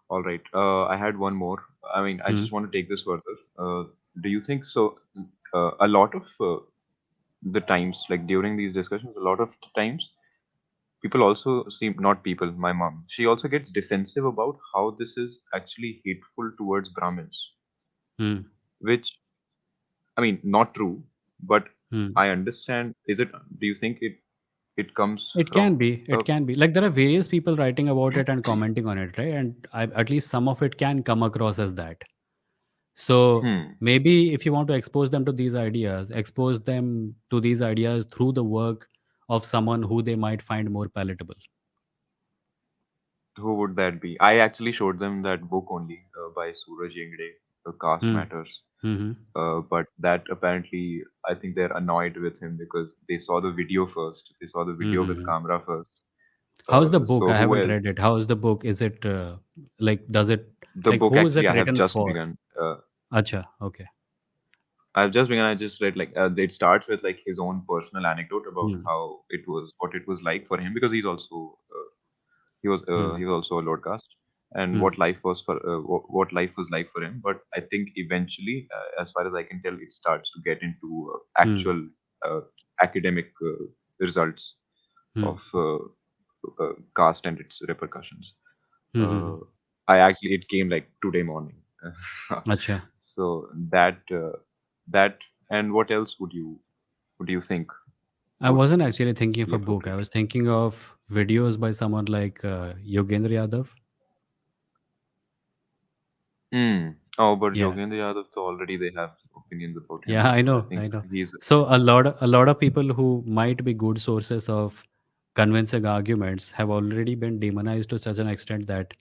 All right. I had one more. I mean, I Hmm. just want to take this further. Do you think so? A lot of the times, like during these discussions, a lot of times, people also seem, not people, my mom, she also gets defensive about how this is actually hateful towards Brahmins, Hmm. which, I mean, not true, but Hmm. I understand. Do you think it comes It can from, be. It can be. Like there are various people writing about it and commenting on it, right? And at least some of it can come across as that. So hmm, maybe if you want to expose them to these ideas, expose them to these ideas through the work of someone who they might find more palatable. who would that be? I actually showed them that book only by Suraj Yengde, Caste Hmm. Matters. Hmm. But that apparently, I think they're annoyed with him because they saw the video first. They saw the video with Hmm. camera first. How's the book? So I who haven't read else? it. How is the book? Is it like does it The like book who is actually, it I have written just for? begun. Acha, okay. I've just begun. I just read like it starts with like his own personal anecdote about Hmm. how it was, what it was like for him because he's also Hmm. he was also a lower caste, and Hmm. what life was for what life was like for him. But I think eventually, as far as I can tell, it starts to get into Hmm. actual academic results Hmm. of caste and its repercussions. Hmm. Hmm. Uh, I actually it came like today morning. Acha. So that and what else would you think I would wasn't actually thinking of be a book. I appropriate? was thinking of videos by someone like Yogendra Yadav. Hmm. Oh, but Yeah. Yogendra Yadav, so already they have opinions about Yeah, him. I I know, think I know. he's So a lot of people who might be good sources of convincing arguments have already been demonized to such an extent that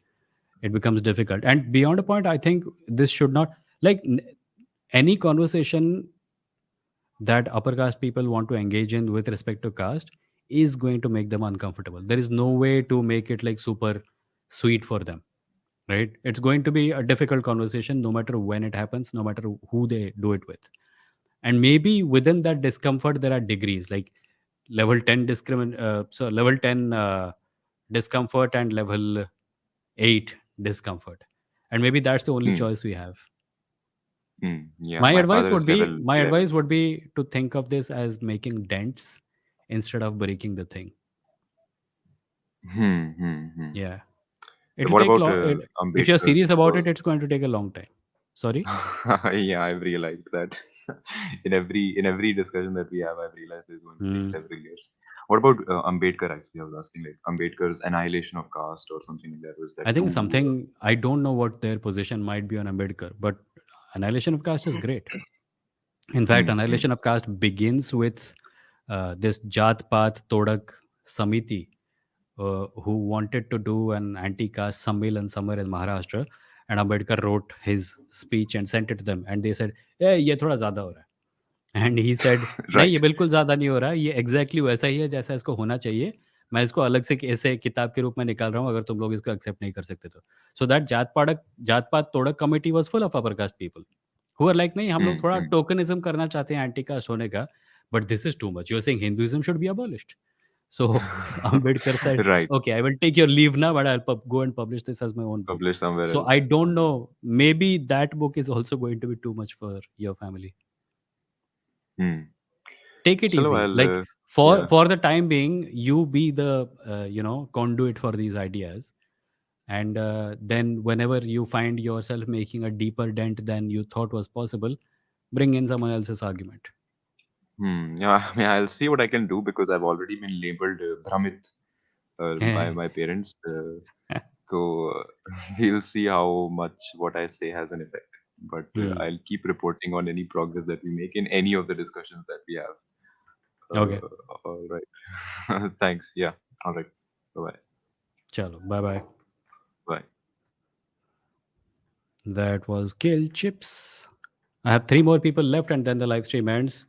it becomes difficult. And beyond a point, I think this should not, like, any conversation that upper caste people want to engage in with respect to caste is going to make them uncomfortable. There is no way to make it like super sweet for them, right? It's going to be a difficult conversation no matter when it happens, no matter who they do it with. And maybe within that discomfort there are degrees, like level 10 level 10 discomfort and level 8 discomfort, and maybe that's the only Hmm. choice we have. Yeah, My my advice father would is be level my 11. advice would be to think of this as making dents instead of breaking the thing. Yeah, So it'll what take about if you're Ambedkar's serious about it, work? it's going to take a long time. Sorry. Yeah, I've realized that in every discussion that we have, I've realized it's going to take Hmm. several years. What about Ambedkar? Actually, I was asking like Ambedkar's annihilation of caste or something like that. Was that I think too? something, I don't know what their position might be on Ambedkar, but annihilation of caste is great. In fact, Hmm. annihilation of caste begins with this Jat Path Todak Samiti, who wanted to do an anti-caste sammelan somewhere in Maharashtra, and Ambedkar wrote his speech and sent it to them, and they said, "Yeah, ये थोड़ा ज़्यादा हो रहा है." And he said, नहीं Right. ये बिल्कुल ज़्यादा नहीं हो रहा, ये एग्जैक्टली वैसा ही है जैसा इसको होना चाहिए। मैं इसको अलग से ऐसे किताब के रूप में निकाल रहा हूँ, अगर तुम लोग इसको एक्सेप्ट नहीं कर सकते तो। सो that Jat Pat Todak committee was full of upper caste people who are like, नहीं हम लोग थोड़ा Hmm. टोकनिज्म करना चाहते हैं एंटी कास्ट होने का, but this is too much, you are saying Hinduism should be abolished. So Ambedkar said, Right. okay, I will take your leave now, but I'll go and publish this as my own book. Published somewhere So I else. don't know, maybe that book is also going to be too much for your family. Hmm. Take it Chalo, easy, I'll like yeah. for the time being, you be the conduit for these ideas, and then whenever you find yourself making a deeper dent than you thought was possible, bring in someone else's argument. Yeah, I mean, I'll see what I can do because I've already been labeled Brahmit by my parents. So we'll see how much what I say has an effect. But I'll keep reporting on any progress that we make in any of the discussions that we have. Okay, All right. Thanks. Yeah. All right. Bye. chalo, bye bye. Bye. That was Kill Chips. I have 3 more people left and then the live stream ends.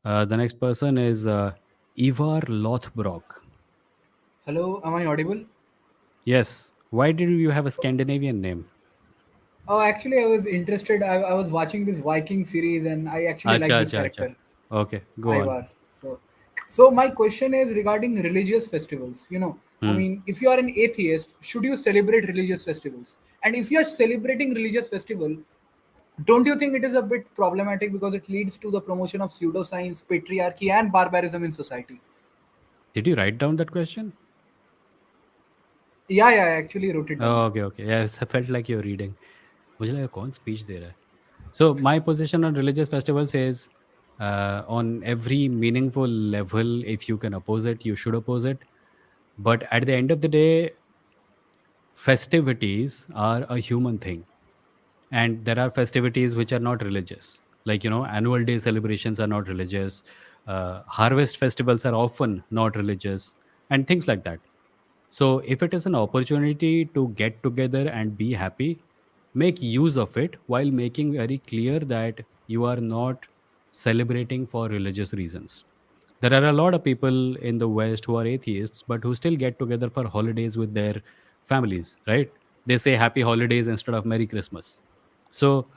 The next person is Ivar Lothbrok. Hello, am I audible? Yes. Why did you have a Scandinavian name? Oh, actually, I was interested. I was watching this Viking series and I actually like Acha, this acha, acha. character, Okay, go on. Ivar. So my question is regarding religious festivals. I mean, if you are an atheist, should you celebrate religious festivals? And if you are celebrating religious festival, don't you think it is a bit problematic because it leads to the promotion of pseudoscience, patriarchy, and barbarism in society? Did you write down that question? Yeah, I actually wrote it down. Oh, okay. Yes, I felt like you're reading. मुझे लगा कौन speech दे रहा है. So my position on religious festivals is, on every meaningful level, if you can oppose it, you should oppose it. But at the end of the day, festivities are a human thing. And there are festivities which are not religious. Like, annual day celebrations are not religious. Harvest festivals are often not religious, and things like that. So if it is an opportunity to get together and be happy, make use of it while making very clear that you are not celebrating for religious reasons. There are a lot of people in the West who are atheists, but who still get together for holidays with their families, right? They say happy holidays instead of Merry Christmas. So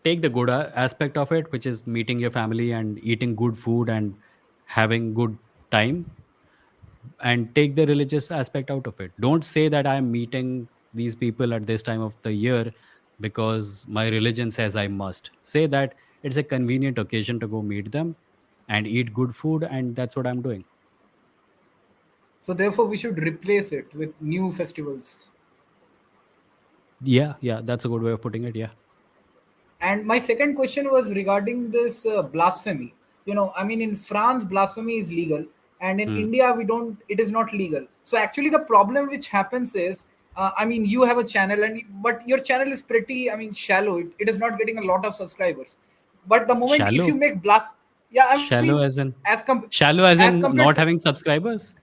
take the good aspect of it, which is meeting your family and eating good food and having good time, and take the religious aspect out of it. Don't say that I'm meeting these people at this time of the year because my religion says I must. Say that it's a convenient occasion to go meet them and eat good food, and that's what I'm doing. So therefore, we should replace it with new festivals. Yeah, that's a good way of putting it. Yeah. And my second question was regarding this blasphemy. I mean, in France, blasphemy is legal, and in India, we don't. It is not legal. So actually, the problem which happens is, I mean, you have a channel, but your channel is pretty, I mean, shallow. It is not getting a lot of subscribers. But the moment if you Shallow. make Yeah, I Shallow mean, as in as compared not to, having subscribers?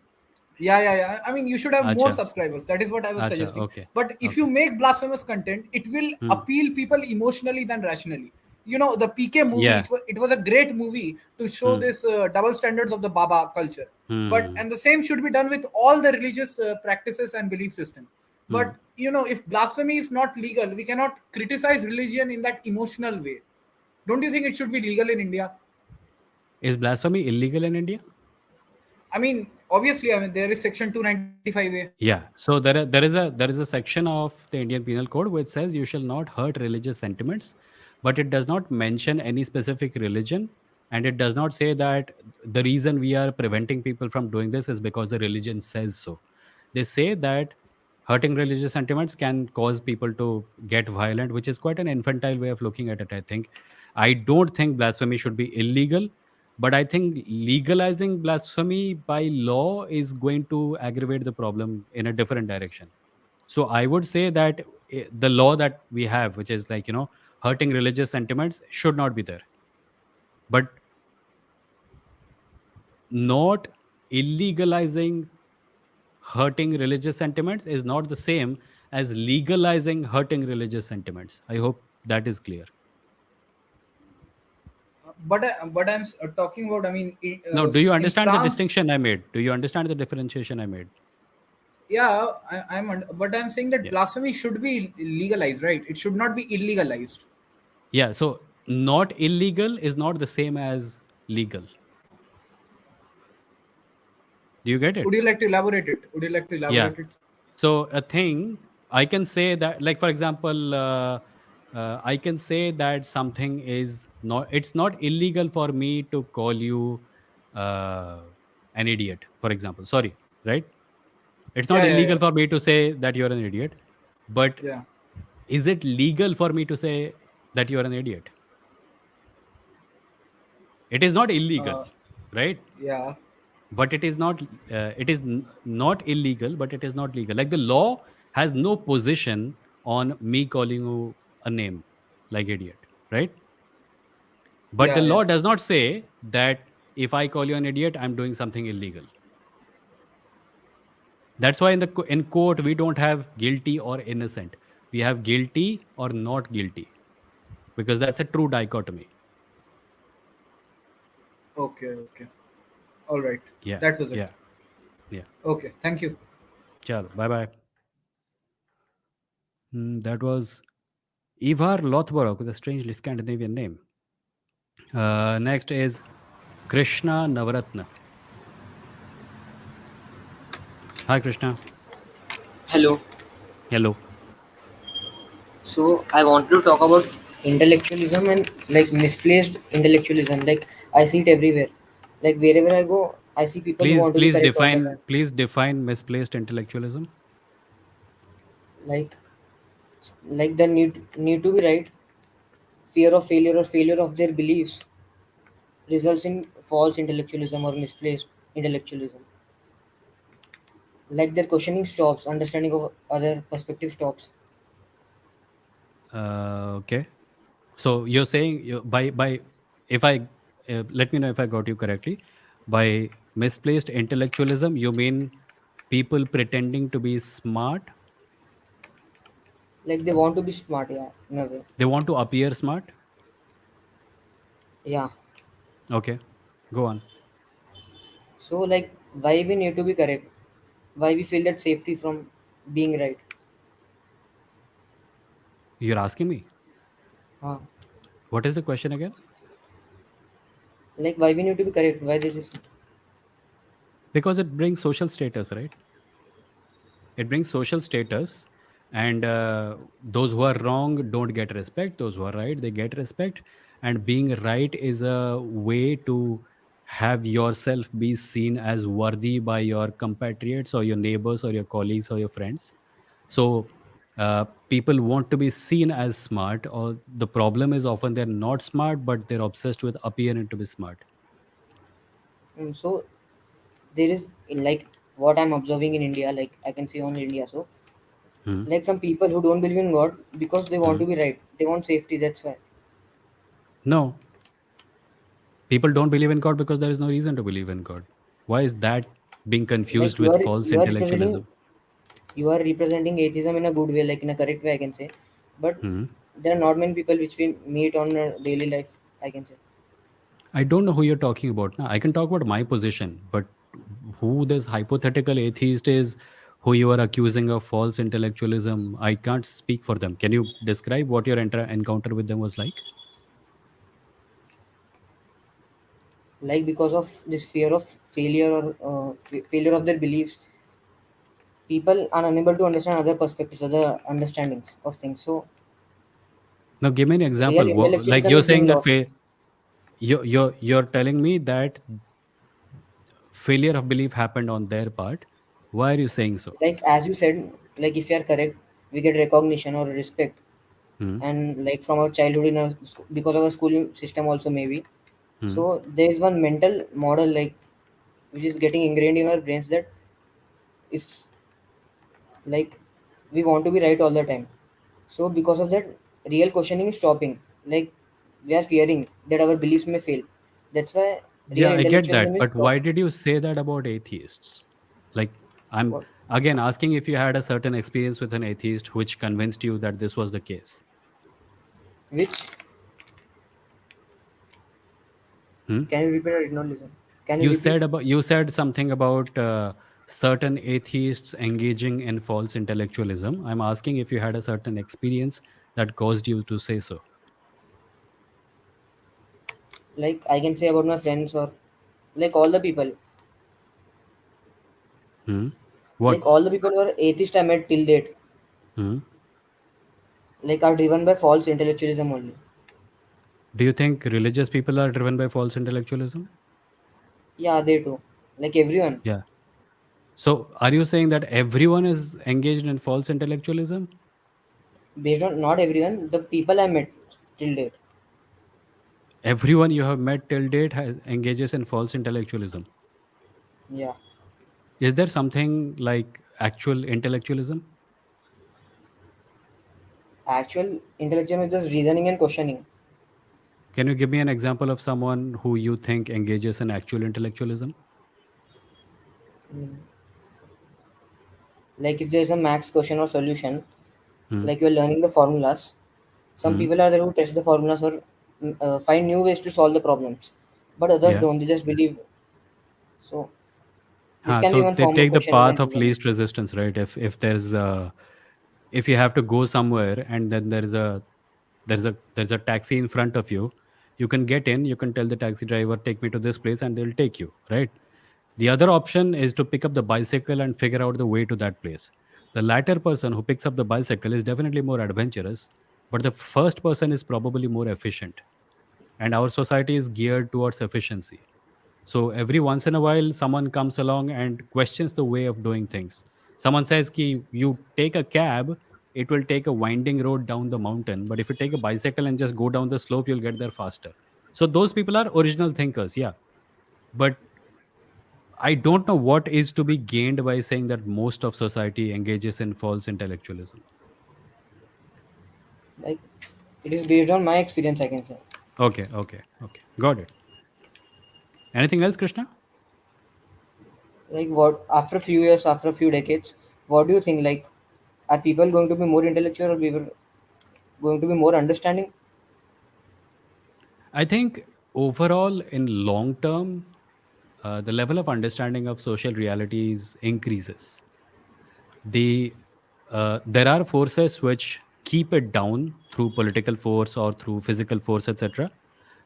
yeah. I mean, you should have more Acha. subscribers. That is what I was Acha. suggesting. Okay. But if you Okay. make blasphemous content, it will appeal people emotionally than rationally. You know, the PK movie, Yeah. it was a great movie to show this double standards of the Baba culture. But Hmm. and the same should be done with all the religious practices and belief system. Hmm. But you know, if blasphemy is not legal, we cannot criticize religion in that emotional way. Don't you think it should be legal in India? Is blasphemy illegal in India? I mean, obviously, I mean there is Section 295A. Yeah. So there is a section of the Indian Penal Code which says you shall not hurt religious sentiments, but it does not mention any specific religion, and it does not say that the reason we are preventing people from doing this is because the religion says so. They say that hurting religious sentiments can cause people to get violent, which is quite an infantile way of looking at it, I think. I don't think blasphemy should be illegal, but I think legalizing blasphemy by law is going to aggravate the problem in a different direction. So I would say that the law that we have, which is like, hurting religious sentiments, should not be there. But not illegalizing hurting religious sentiments is not the same as legalizing hurting religious sentiments. I hope that is clear. But I'm talking about. I mean, Now, do you in understand the France, distinction I made? Do you understand the differentiation I made? yeah, but I'm saying that Yeah. blasphemy should be legalized, right? It should not be illegalized. Yeah. So, not illegal is not the same as legal. Do you get it? Would you like to elaborate it? Would you like to Yeah. elaborate it? So, a thing, I can say that, like, for example, I can say that something is not, it's not illegal for me to call you uh, an idiot, for example. Sorry, right? It's not illegal Yeah. for me to say that you're an idiot, but Yeah. is it legal for me to say that you're an idiot? It is not illegal, Uh, right? yeah. But it is not. Not illegal, but it is not legal. Like the law has no position on me calling you a name like idiot, right? But the Yeah. law does not say that if I call you an idiot, I'm doing something illegal. That's why in court we don't have guilty or innocent. We have guilty or not guilty because that's a true dichotomy. Okay. All right. Yeah, That was it. yeah, yeah. Okay. Thank you. Chalo, bye bye. That was Ivar Lothborg with a strangely Scandinavian name. Next is Krishna Navaratna. Hi, Krishna. Hello. Hello. So I want to talk about intellectualism and like misplaced intellectualism. Like I see it everywhere. Like wherever I go, I see people who Please, want to be please correct all the define. time. Please define misplaced intellectualism. Like like the need to be right, fear of failure or failure of their beliefs results in false intellectualism or misplaced intellectualism. Like their questioning stops, understanding of other perspective stops. Okay. So you're saying by if I let me know if I got you correctly. By misplaced intellectualism, you mean people pretending to be smart. Like they want to be smart, yeah, in a way. They want to appear smart. Yeah. Okay, go on. So like why we need to be correct? Why we feel that safety from being right? You're asking me. Huh. What is the question again? Like why we need to be correct? Why they just Because it brings social status, right? It brings social status, and those who are wrong don't get respect. Those who are right, they get respect. And being right is a way to have yourself be seen as worthy by your compatriots or your neighbors or your colleagues or your friends. So people want to be seen as smart, or the problem is often they're not smart, but they're obsessed with appearing to be smart. so there is like what I'm observing in India, like I can see only India. So Hmm. like some people who don't believe in God because they want Hmm. to be right. They want safety, that's why. No, People don't believe in God because there is no reason to believe in God. Why is that being confused Like with false intellectualism? you are representing atheism in a good way, like in a correct way, I can say. But Hmm. there are not many people which we meet on a daily life, I can say. I don't know who you're talking about. Now, I can talk about my position, but who this hypothetical atheist is, who you are accusing of false intellectualism, I can't speak for them. Can you describe what your encounter with them was like? Like because of this fear of failure or failure of their beliefs, people are unable to understand other perspectives, other understandings of things. So Now, give me an real example. Like intellectualism you're is being saying that lost. you're telling me that failure of belief happened on their part. Why are you saying so? Like as you said, like if you are correct, we get recognition or respect, Hmm. and like from our childhood in our because of our schooling system also maybe. Hmm. So there is one mental model like which is getting ingrained in our brains that if like we want to be right all the time. So because of that, real questioning is stopping. Like we are fearing that our beliefs may fail. That's why real Yeah, I get that. intellectualism is But stopped. why did you say that about atheists? Like, I'm What again asking if you had a certain experience with an atheist which convinced you that this was the case. which Hmm? can you repeat? I did not listen. Can you You repeat? said something about certain atheists engaging in false intellectualism. I'm asking if you had a certain experience that caused you to say so. Like I can say about my friends or like all the people. Hmm? Like What? all the people who are atheist I met till date, Hmm? like are driven by false intellectualism only. Do you think religious people are driven by false intellectualism? Yeah, they do. Like everyone. Yeah. So, are you saying that everyone is engaged in false intellectualism? Based on not everyone, the people I met till date. Everyone you have met till date engages in false intellectualism. Yeah. Is there something like actual intellectualism? Actual intellectualism is just reasoning and questioning. Can you give me an example of someone who you think engages in actual intellectualism? Mm. Like if there's a max question or solution, Hmm. like you're learning the formulas, some Hmm. people are there who test the formulas or find new ways to solve the problems, but others Yeah. don't. They just believe. So this can So be one they form of take the questioning path and of reasoning. least resistance, right? If there's if you have to go somewhere and then there's a taxi in front of you, you can get in. You can tell the taxi driver, take me to this place, and they'll take you, right? The other option is to pick up the bicycle and figure out the way to that place. The latter person who picks up the bicycle is definitely more adventurous, but the first person is probably more efficient. And our society is geared towards efficiency. So every once in a while, someone comes along and questions the way of doing things. Someone says, "Ki you take a cab, it will take a winding road down the mountain, but if you take a bicycle and just go down the slope, you'll get there faster." So those people are original thinkers, yeah. But I don't know what is to be gained by saying that most of society engages in false intellectualism. Like it is based on my experience, I can say. Okay. Got it. Anything else, Krishna? Like what after a few years, after a few decades, what do you think? Like are people going to be more intellectual or people going to be more understanding? I think overall, in long term, the level of understanding of social realities increases. There are forces which keep it down through political force or through physical force, etc.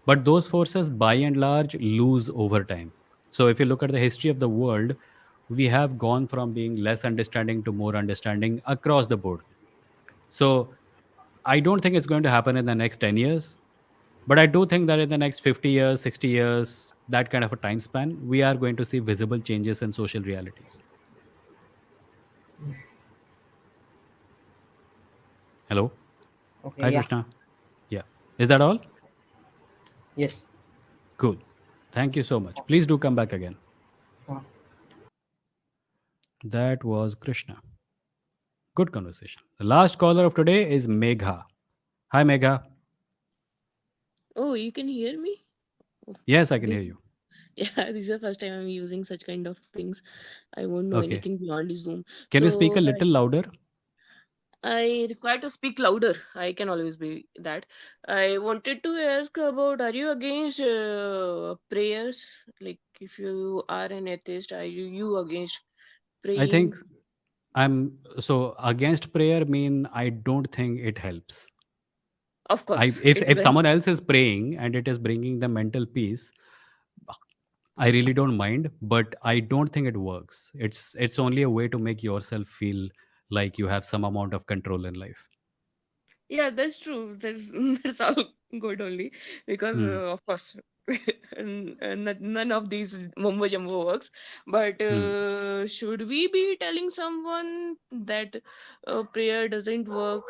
But those forces, by and large, lose over time. So, if you look at the history of the world, we have gone from being less understanding to more understanding across the board. So, I don't think it's going to happen in the next 10 years, but I do think that in the next 50 years, 60 years, that kind of a time span, we are going to see visible changes in social realities. Hello. Okay, Hi, yeah. Krishna. Yeah. Is that all? Yes. Cool. Thank you so much. Please do come back again. Uh, That was Krishna. Good conversation. The last caller of today is Megha. Hi, Megha. Oh, you can hear me? Yes, I can This, hear you. yeah, this is the first time I'm using such kind of things. I won't know Okay. anything beyond Zoom. Can you speak So a little louder? I require to speak louder. I can always be that. I wanted to ask about, are you against prayers? Like, if you are an atheist, are you against I praying? think I'm so against prayer mean I don't think it helps. Of I course, if it if doesn't. someone else is praying and it is bringing them mental peace, I really don't mind, but I don't think it works. It's only a way to make yourself feel like you have some amount of control in life. Yeah, that's true. That's that's all good only because Hmm. of course none of these mumbo jumbo works. But Hmm. should we be telling someone that prayer doesn't work?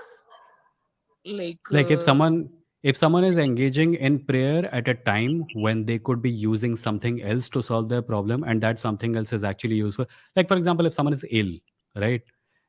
Like Like if someone is engaging in prayer at a time when they could be using something else to solve their problem, and that something else is actually useful. Like for example, if someone is ill, right?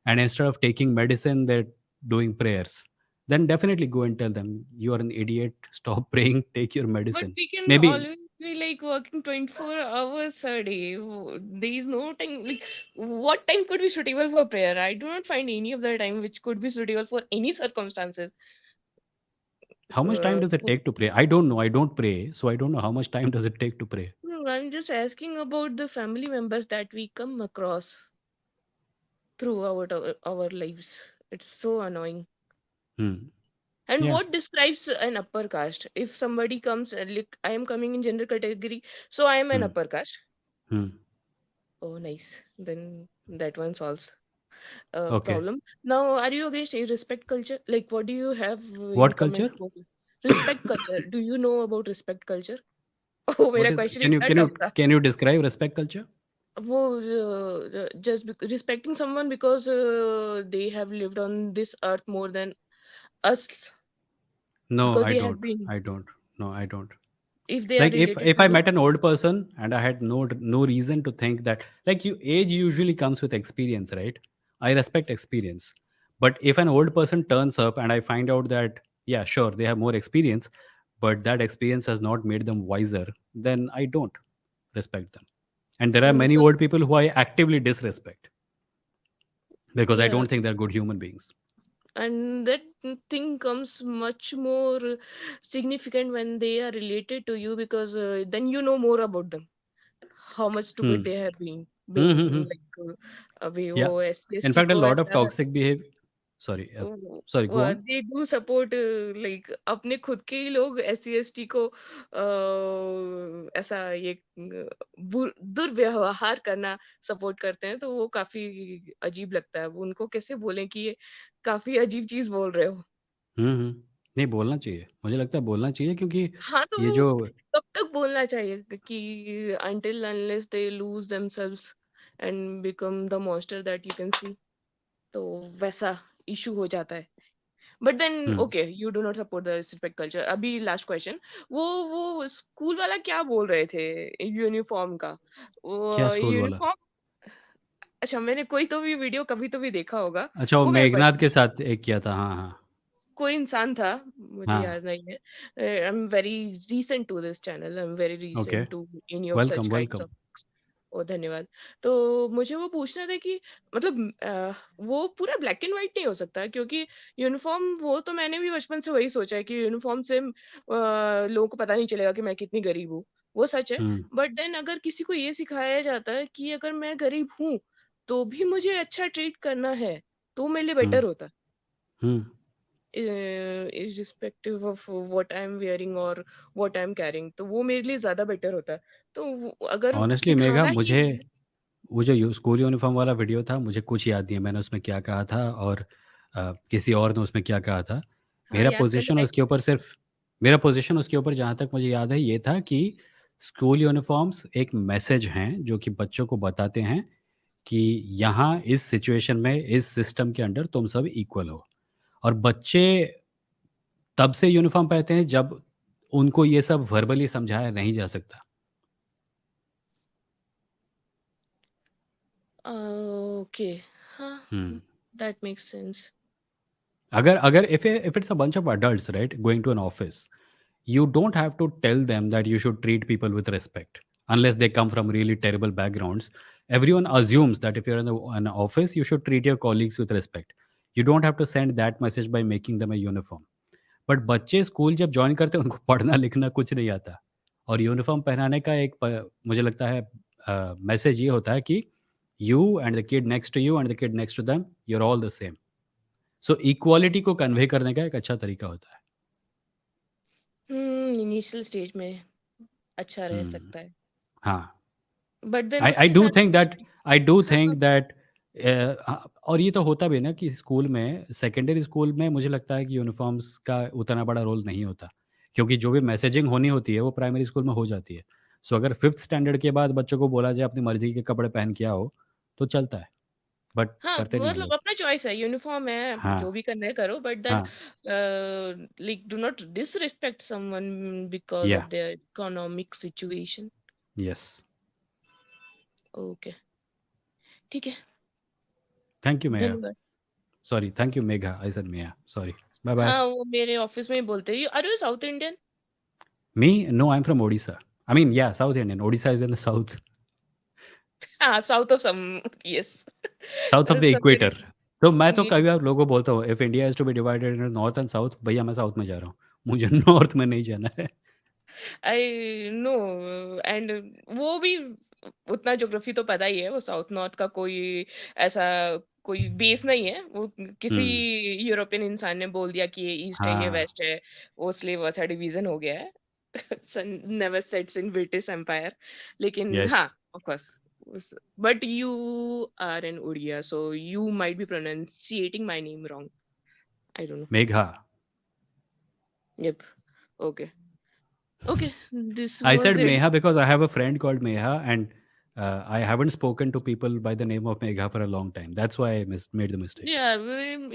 And instead of taking medicine, they're doing prayers, then definitely go and tell them you are an idiot, stop praying, take your but medicine. we can Maybe always be like working 24 hours a day. There is no time. Like, what time could be suitable for prayer? I do not find any of the time which could be suitable for any circumstances. how much time Uh, does it take to pray? I don't know. I don't pray, so I don't know how much time does it take to pray. no, I'm just asking about the family members that we come across throughout our lives. It's so annoying. Hmm. And Yeah. what describes an upper caste? If somebody comes, like I am coming in gender category, so I am an Hmm. upper caste. Hmm. Oh, nice. Then that one solves Okay. problem. Now, are you against a respect culture? Like, what do you have in What common culture? about respect culture? Do you know about respect culture? Oh, What मेरा is? question Can you इतना can you tough था. can you describe respect culture? वो just respecting someone because they have lived on this earth more than us, No, because I they have don't. been, I don't. No, I don't. if they are Like if related if to I you. met an old person and I had no reason to think that, like, you age usually comes with experience, right? I respect experience. But if an old person turns up and I find out that, yeah, sure, they have more experience, but that experience has not made them wiser, then I don't respect them. And there are many Because old people who I actively disrespect because I yeah, don't think they're good human beings. and that thing comes much more significant when they are related to you, because then you know more about them, how much stupid Hmm. they have been Hmm, hmm, being, hmm. like अभी Yeah. वो In SCST fact, a को lot of ऐसा toxic behavior. Sorry. Go on. They do support, like अपने खुद के ही लोग SC ST को ऐसा ये दुर्व्यवहार करना सपोर्ट करते हैं, तो वो काफी अजीब लगता है। वो उनको कैसे बोलें कि ये काफी अजीब चीज बोल रहे हो। हुँ। नहीं, बोलना चाहिए। मुझे लगता है बोलना चाहिए क्योंकि हाँ, तो ये वो जो कब तक बोलना चाहिए कि until unless they lose themselves and become the monster that you can see, तो वैसा इशू हो जाता है। But then hmm, okay, you do not support the respect culture. अभी लास्ट क्वेश्चन, वो स्कूल वाला क्या बोल रहे थे यूनिफॉर्म का? क्या वो स्कूल वाला? यूनिफॉर्म, अच्छा मैंने कोई तो भी वीडियो कभी तो भी देखा होगा। अच्छा, वो वो मेरा मेघनाद क्वेश्चन, के साथ एक किया था। हाँ, हाँ। कोई इंसान था, मुझे हाँ, याद नहीं है। I am very recent to this channel, I am very okay. Recent to any of such welcome, kinds welcome. Of. Oh धन्यवाद। तो मुझे वो पूछना था कि मतलब वो पूरा ब्लैक एंड व्हाइट नहीं हो सकता, क्योंकि यूनिफॉर्म, वो तो मैंने भी बचपन से वही सोचा है कि यूनिफॉर्म से लोगों को पता नहीं चलेगा कि मैं कितनी गरीब हूँ, वो सच है। हुँ, बट देन अगर किसी को ये सिखाया जाता है कि अगर मैं गरीब हूँ तो भी मुझे अच्छा ट्रीट करना है, तो मेरे लिए हुँ, बेटर होता, हुँ। irrespective of what I'm wearing or what I'm carrying, तो वो मेरे लिए ज्यादा बेटर होता। तो अगर ऑनेस्टली मेघा, सिखाना ही मुझे है। वो जो स्कूल यूनिफ़ॉर्म वाला वीडियो था, मुझे कुछ याद नहीं है मैंने उसमें क्या कहा था और किसी और ने उसमें क्या कहा था। हाँ, मेरा याद कर पोज़ीशन ले। उसके ऊपर सिर्फ़ मेरा पोज़ीशन उसके ऊपर जहाँ तक मुझे याद है ये था कि स्कूल यूनिफ़ॉर्म्स एक मैसेज हैं जो कि बच्चों को बताते हैं कि यहाँ इस सिचुएशन में, इस सिस्टम के अंडर तुम सब इक्वल हो। और बच्चे तब से यूनिफ़ॉर्म पहनते हैं जब उनको ये सब वर्बली समझाया नहीं जा सकता। ओके, हाँ, हुँ। That makes sense. अगर अगर if it's a bunch of adults right going to an office, you don't have to tell them that you should treat people with respect unless they come from really terrible backgrounds. Everyone assumes that if you're in an office, you should treat your colleagues with respect. You don't have to send that message by making them a uniform. But बच्चे school जब join करते हैं उनको पढ़ना लिखना कुछ नहीं आता, और यूनिफॉर्म पहनाने का एक मुझे लगता है मैसेज ये होता है कि you and the kid next to you and the kid next to them, you are all the same. So equality को कन्वे करने का एक अच्छा तरीका होता है. इनिशियल स्टेज में अच्छा रह सकता है, हाँ, but then I do think that और ये तो होता भी है ना कि स्कूल में, सेकेंडरी स्कूल में मुझे लगता है कि यूनिफॉर्म्स का उतना बड़ा रोल नहीं होता, क्योंकि जो भी मैसेजिंग होनी होती है वो प्राइमरी स्कूल में हो जाती है. सो अगर फिफ्थ स्टैंडर्ड के बाद बच्चों को बोला जाए अपनी मर्जी के कपड़े पहन के आओ तो चलता है, बट हाँ, करते नहीं हम मतलब लोग. अपना चॉइस है, यूनिफॉर्म है, हाँ, जो भी करना है करो, बट देन हाँ, like do not disrespect someone because of या, their economic situation. Yes. Okay, ठीक है, थैंक यू मेया. धन्यवाद. Sorry, thank you Megha, I said Meya, sorry. Bye bye. हाँ, वो मेरे ऑफिस में ही बोलते हैं, are you South Indian? Me? No, I am from Odisha. I mean या, South Indian. Odisha is in the south. हाँ, south of some, yes. South of the equator. तो मैं तो कई Yes. बार लोगों को बोलता हूँ, if India is to be divided in north and south, भैया मैं साउथ में जा रहा हूँ, मुझे नॉर्थ में नहीं जाना है. आई नो, एंड वो भी उतना ज्योग्राफी तो पता ही है, वो साउथ नॉर्थ का कोई ऐसा कोई बेस नहीं है, वो किसी यूरोपियन इंसान ने बोल दिया कि ये ईस्ट है, ये हाँ, वेस्ट है, वो इसलिए वैसा डिवीजन हो गया है. Never sets in British empire. लेकिन यस. हाँ, of course, but you are in Odia, so you might be pronounciating my name wrong. I don't know. Megha. Yep. Okay. Okay. This I was said it. Meha because I have a friend called Meha, and I haven't spoken to people by the name of Megha for a long time. That's why I made the mistake. Yeah,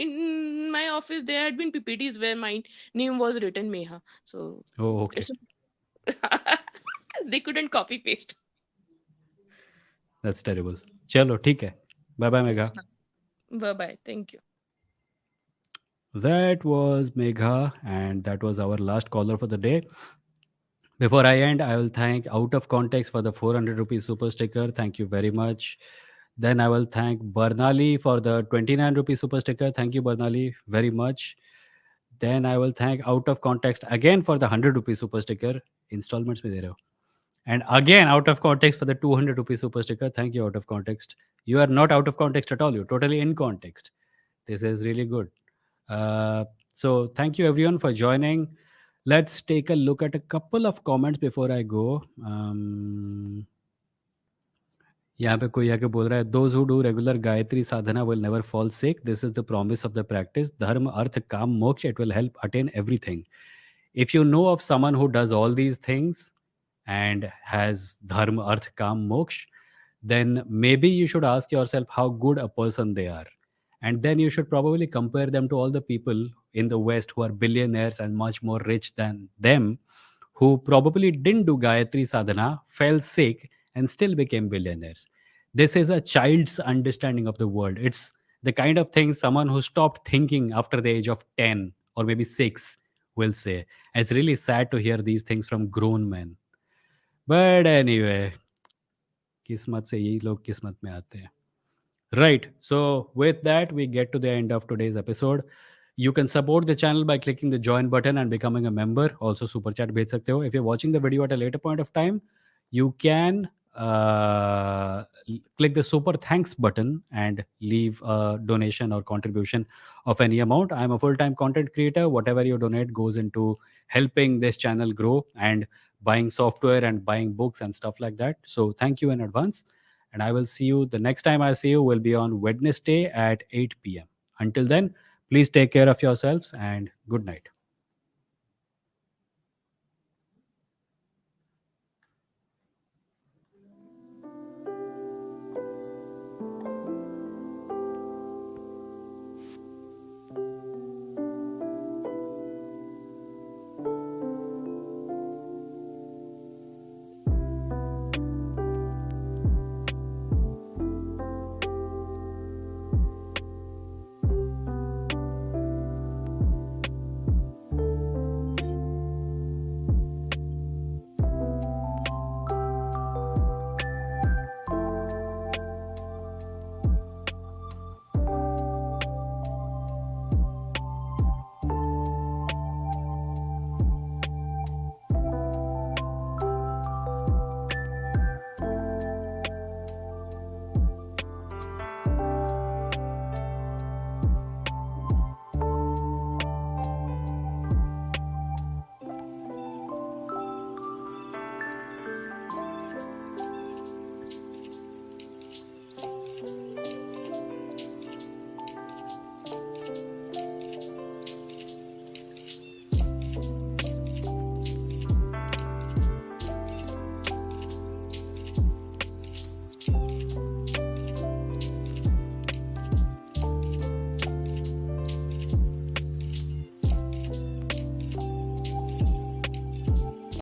in my office there had been PPTs where my name was written Meha. So Oh, okay. they couldn't copy paste. That's terrible. चलो ठीक है. Bye bye Megha. Bye bye. Thank you. That was Megha, and that was our last caller for the day. Before I end, I will thank Out of Context for the 400 rupees super sticker. Thank you very much. Then I will thank Barnali for the 29 rupees super sticker. Thank you, Barnali, very much. Then I will thank Out of Context again for the 100 rupees super sticker. Installments में दे रहे हो. And again, Out of Context for the 200 rupees super sticker. Thank you, Out of Context. You are not out of context at all. You're totally in context. This is really good. So thank you everyone for joining. Let's take a look at a couple of comments before I go. यहाँ पे कोई आके बोल रहा है, those who do regular Gayatri sadhana will never fall sick. This is the promise of the practice. Dharma, arth, kam, moksha. It will help attain everything. If you know of someone who does all these things and has dharma, arth, kam, moksha, then maybe you should ask yourself how good a person they are. And then you should probably compare them to all the people in the West who are billionaires and much more rich than them, who probably didn't do Gayatri sadhana, fell sick, and still became billionaires. This is a child's understanding of the world. It's the kind of thing someone who stopped thinking after the age of 10 or maybe 6 will say. It's really sad to hear these things from grown men. But anyway, किस्मत से यही लोग किस्मत में आते हैं. Right. So with that, we get to the end of today's episode. You can support the channel by clicking the join button and becoming a member. Also, super chat भेज सकते हो. If you're watching the video at a later point of time, you can click the super thanks button and leave a donation or contribution of any amount. I'm a full-time content creator. Whatever you donate goes into helping this channel grow and buying software and buying books and stuff like that. So thank you in advance. And I will see you, the next time I see you will be on Wednesday at 8 p.m. Until then, please take care of yourselves and good night.